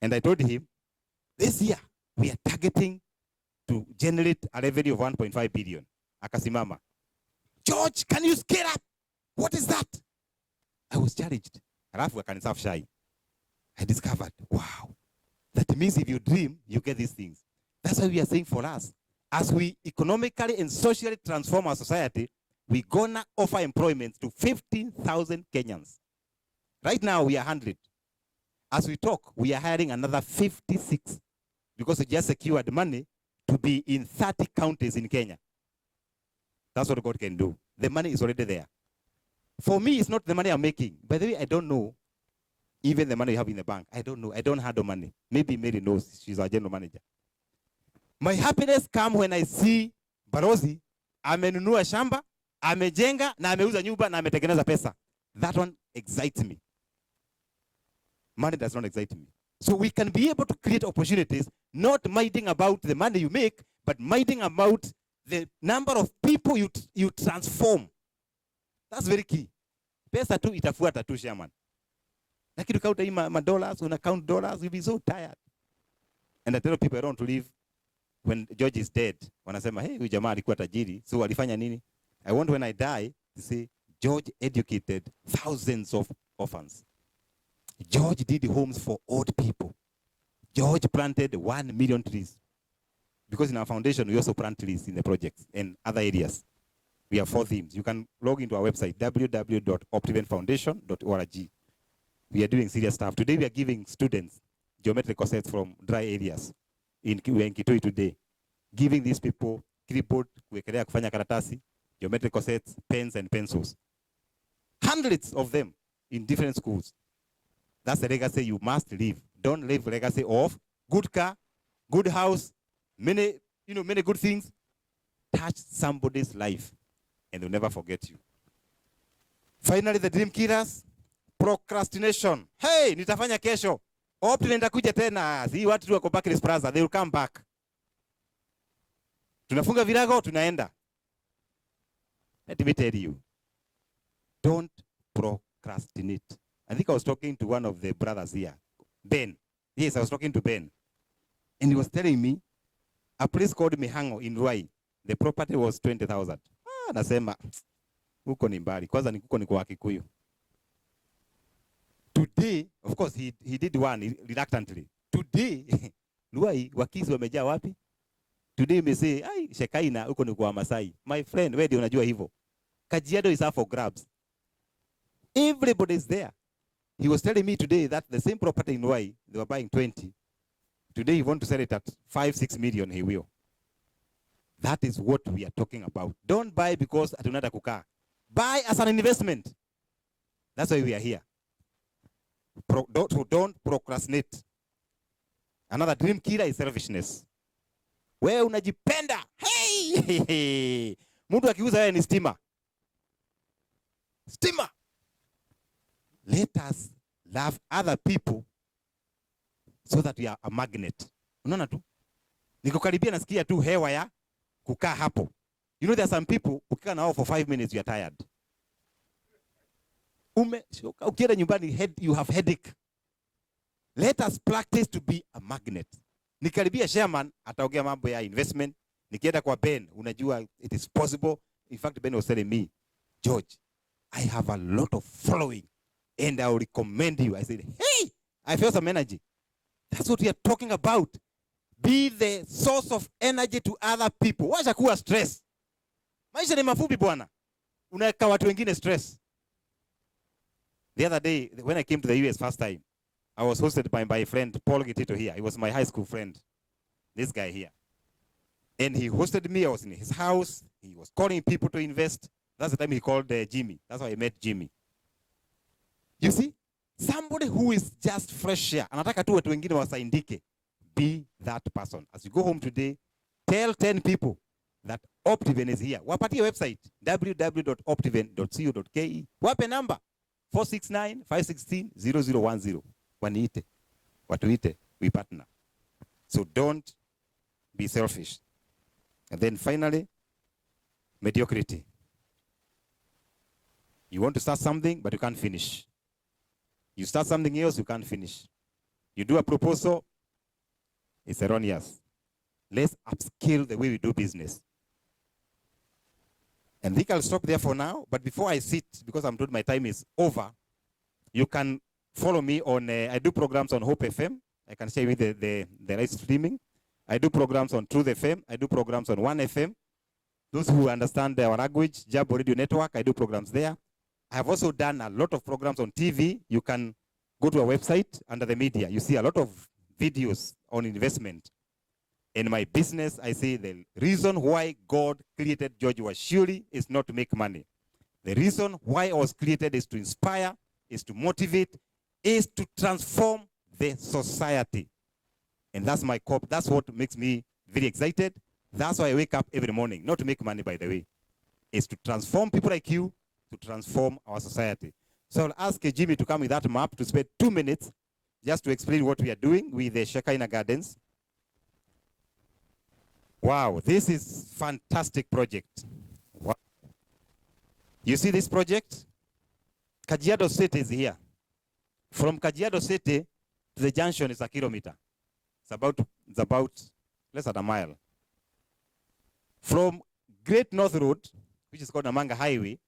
And I told him, this year we are targeting to generate a revenue of 1.5 billion. Akasimama. George, can you scale up? What is that? I was challenged. Alafu akaniserve shy. I discovered, wow. That means if you dream, you get these things. That's why we are saying for us, as we economically and socially transform our society, we're gonna offer employment to 15,000 Kenyans. Right now, we are 100. As we talk, we are hiring another 56 because we just secured money to be in 30 counties in Kenya. That's what God can do. The money is already there. For me, it's not the money I'm making. By the way, I don't know even the money you have in the bank. I don't know. I don't handle money. Maybe Mary knows. She's our general manager. My happiness comes when I see Barozi amenunua shamba, amejenga, na ameuza nyumba, na ametengeneza pesa. That one excites me. Money does not excite me. So we can be able to create opportunities, not minding about the money you make, but minding about the number of people you transform. That's very key. Pesa tu itafuata tu, Chairman. Lakini ukauta hii ma dollars, una count dollars, you'll be so tired. And I tell people I don't want to live when George is dead, wanasema, hey, huyu jamaa alikuwa tajiri, so alifanya nini? I want when I die to say, George educated thousands of orphans. George did homes for old people. George planted 1 million trees. Because in our foundation, we also plant trees in the projects and other areas. We have 4 themes. You can log into our website, www.optivenfoundation.org. We are doing serious stuff. Today, we are giving students geometrical sets from dry areas. We are in Kitui today. Giving these people clipboard, kuwekelea kufanya karatasi, geometrical sets, pens and pencils. Hundreds of them in different schools. That's the legacy you must leave. Don't leave legacy of good car, good house, many good things. Touch somebody's life and they'll never forget you. Finally, the dream killers, procrastination. Hey, nitafanya kesho. Opti nitakuja tena. See watu tu wako Barclays Plaza, they will come back. Tunafunga virago, tunaenda. Let me tell you. Don't procrastinate. I think I was talking to one of the brothers here, Ben. Yes, I was talking to Ben. And he was telling me, a place called Mihango in Ruai, the property was 20,000. Nasema, huko ni mbali. Kwanza huko ni kwa Kikuyu. Today, of course, he did one reluctantly. Today, Ruai, Wakisi wamejaa wapi? Today me say, ai, Shekaina, huko ni kwa Masai. My friend, wewe ndio unajua hivyo. Kajiado is up for grabs. Everybody is there. He was telling me today that the same property in Ruai, they were buying 20. Today, he wants to sell it at 5-6 million, he will. That is what we are talking about. Don't buy because atunada kukaa. Buy as an investment. That's why we are here. Don't procrastinate. Another dream killer is selfishness. Wewe unajipenda. Hey! Mtu akiuza wewe ni stima. Stima. Let us love other people so that we are a magnet. Unaona tu? Nikukaribia nasikia tu hewa ya kukaa hapo. You know there are some people ukikaa nao for 5 minutes you are tired. Ukienda nyumbani you have headache. Let us practice to be a magnet. Nikaribia Sherman ataongea mambo ya investment. Nikienda kwa Ben unajua it is possible. In fact Ben was telling me, George, I have a lot of following and I will recommend you. I said, hey, I feel some energy. That's what we are talking about. Be the source of energy to other people. Wacha kuwa stress. Maisha ni mafupi bwana. Unaweka watu wengine stress. The other day, when I came to the US first time, I was hosted by my friend Paul Gitito here. He was my high school friend. This guy here. And he hosted me. I was in his house. He was calling people to invest. That's the time he called Jimmy. That's how I met Jimmy. You see? Somebody who is just fresh here. Anataka tu watu wengine wasaindike. Be that person. As you go home today, tell 10 people that Optiven is here. Wapatie website www.optiven.co.ke. Wape number 469-516-0010. Waniite. Watuite. We partner. So don't be selfish. And then finally, mediocrity. You want to start something, but you can't finish. You start something else, you can't finish. You do a proposal, it's erroneous. Let's upscale the way we do business. And I think I'll stop there for now. But before I sit, because I'm told my time is over, you can follow me on, I do programs on Hope FM. I can share with the live streaming. I do programs on Truth FM. I do programs on One FM. Those who understand our language, Jabo Radio Network, I do programs there. I have also done a lot of programs on TV. You can go to our website under the media. You see a lot of videos on investment. In my business, I say the reason why God created George Washuri is not to make money. The reason why I was created is to inspire, is to motivate, is to transform the society. And that's my core. That's what makes me very excited. That's why I wake up every morning. Not to make money, by the way. It's to transform people like you, to transform our society. So I'll ask Jimmy to come with that map to spend 2 minutes just to explain what we are doing with the Shekinah Gardens. Wow, this is fantastic project. Wow. You see this project? Kajiado City is here. From Kajiado City to the junction is a kilometer. It's about less than a mile. From Great North Road, which is called Namanga Highway,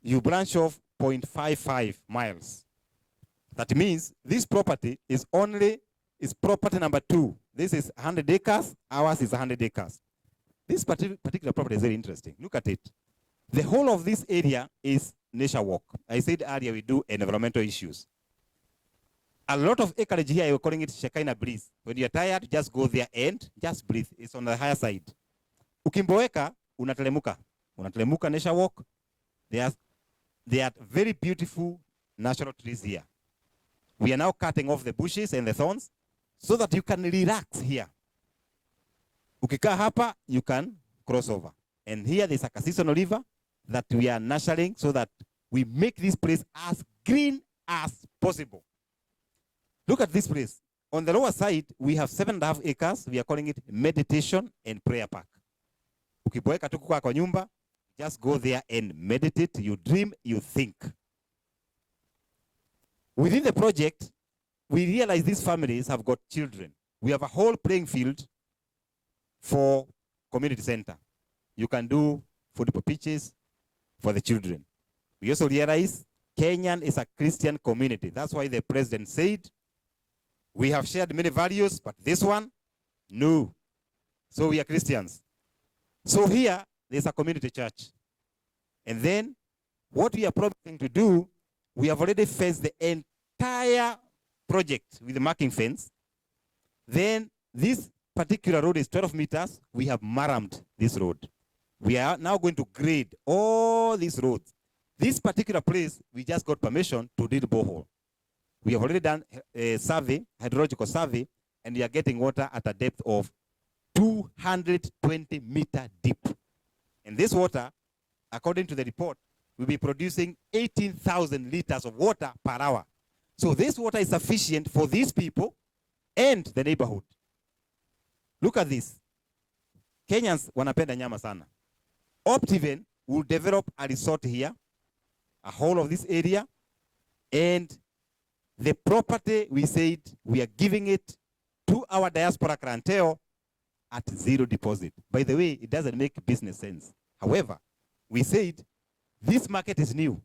you branch off 0.55 miles. That means this property is property number 2. This is 100 acres, ours is 100 acres. This particular property is very interesting. Look at it. The whole of this area is nature walk. I said earlier we do environmental issues. A lot of acreage here, you're calling it Shekinah breeze. When you're tired, just go there and just breathe. It's on the higher side. Ukimboeka, unatelemuka. Unatelemuka nature walk. There are very beautiful natural trees here. We are now cutting off the bushes and the thorns so that you can relax here. Ukikaa hapa, you can cross over. And here there's a seasonal river that we are nurturing so that we make this place as green as possible. Look at this place. On the lower side, we have 7.5 acres. We are calling it meditation and prayer park. Ukiboeka tu kwa nyumba, just go there and meditate. You dream, you think. Within the project, we realize these families have got children. We have a whole playing field for community center. You can do food for pitches for the children. We also realize Kenyan is a Christian community. That's why the president said, we have shared many values, but this one, no. So we are Christians. So here, there's a community church. And then, what we are promising to do, we have already fenced the entire project with the marking fence. Then, this particular road is 12 meters. We have marramed this road. We are now going to grade all these roads. This particular place, we just got permission to drill borehole. We have already done a survey, hydrological survey, and we are getting water at a depth of 220 meter deep. And this water, according to the report, will be producing 18,000 liters of water per hour. So this water is sufficient for these people and the neighborhood. Look at this. Kenyans wanapenda nyama sana. Optiven will develop a resort here, a whole of this area, and the property, we said, we are giving it to our diaspora clientele at zero deposit. By the way, it doesn't make business sense. However, we said, this market is new.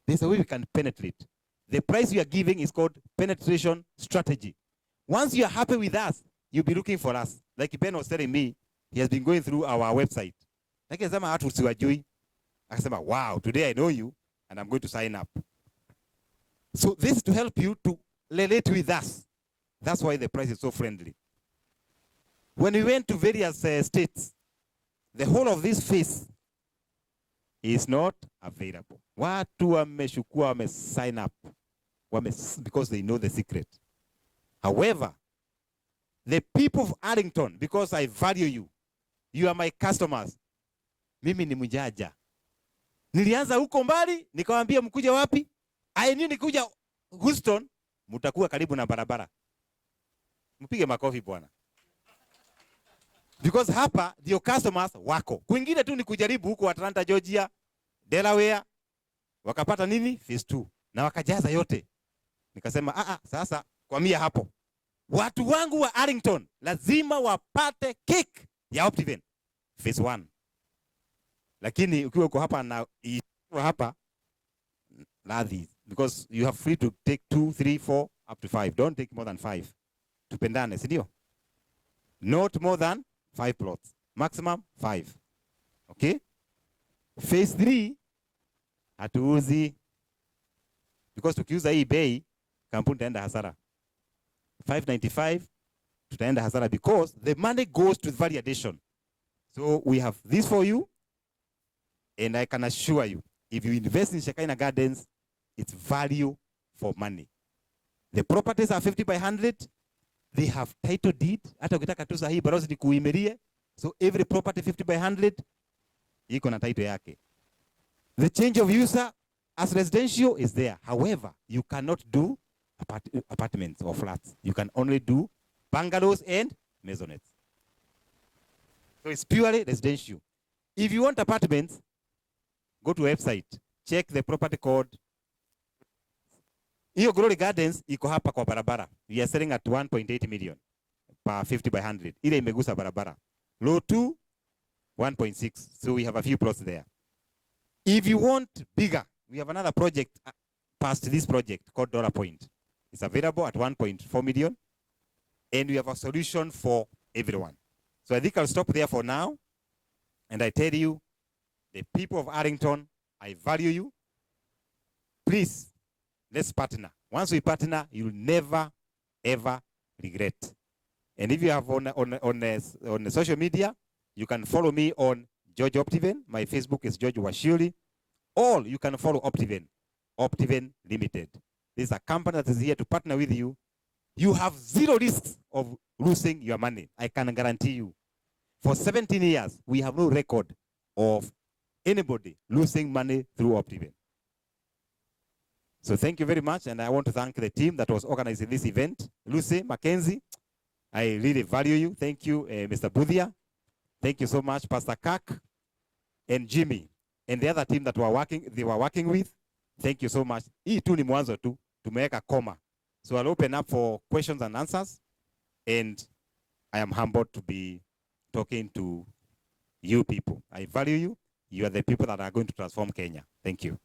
There's a way we can penetrate. The price we are giving is called penetration strategy. Once you are happy with us, you'll be looking for us. Like Ben was telling me, he has been going through our website. Like akasema, wow, today I know you, and I'm going to sign up. So this is to help you to relate with us. That's why the price is so friendly. When we went to various states, the whole of this phase is not available. Watu wameshukua wame sign up because they know the secret. However, the people of Arlington, because I value you, you are my customers. Mimi ni mjaja. Nilianza huko mbali, nikawaambia mkuja wapi? Nini kuja Houston, mutakuwa karibu na barabara. Mpige makofi bwana. Because hapa ndio customers wako. Kwingine tu ni kujaribu huko Atlanta, Georgia, Delaware. Wakapata nini? Phase 2. Na wakajaza yote. Nikasema, sasa kwa mia hapo. Watu wangu wa Arlington lazima wapate kick ya Optiven Phase 1. Lakini ukiwa uko hapa na hapa ladhi, because you have free to take 2, 3, 4 up to 5. Don't take more than 5. Tupendane, si ndio? Not more than 5 plots. Maximum 5. Okay? Phase 3 hatuuzi, because tukiuza hii bei kampuni taenda hasara. 595 tutaenda hasara because the money goes to the value addition. So we have this for you, and I can assure you, if you invest in Shekinah Gardens, it's value for money. The properties are 50 by 100. They have title deed. Hata ukitaka tu sahihi barozi ni kuimerie. So every property 50 by 100 iko na title yake. The change of user as residential is there. However, you cannot do apartments or flats. You can only do bungalows and maisonettes. So it's purely residential. If you want apartments, go to website. Check the property code. Hiyo Glory Gardens iko hapa kwa barabara. We are selling at 1.8 million per 50 by 100. Ile imegusa barabara. Low 2, 1.6. So we have a few plots there. If you want bigger, we have another project past this project called Dollar Point. It's available at 1.4 million. And we have a solution for everyone. So I think I'll stop there for now. And I tell you, the people of Arlington, I value you. Please, let's partner. Once we partner, you'll never, ever regret. And if you have on social media, you can follow me on George Optiven. My Facebook is George Washuli. Or you can follow Optiven, Optiven Limited. This is a company that is here to partner with you. You have zero risks of losing your money. I can guarantee you. For 17 years, we have no record of anybody losing money through Optiven. So thank you very much, and I want to thank the team that was organizing this event. Lucy, Mackenzie, I really value you. Thank you, Mr. Budhia. Thank you so much, Pastor Kak and Jimmy, and the other team that they were working with. Thank you so much. Hii tu ni mwanzo tu, tumeweka koma. So I'll open up for questions and answers, and I am humbled to be talking to you people. I value you. You are the people that are going to transform Kenya. Thank you.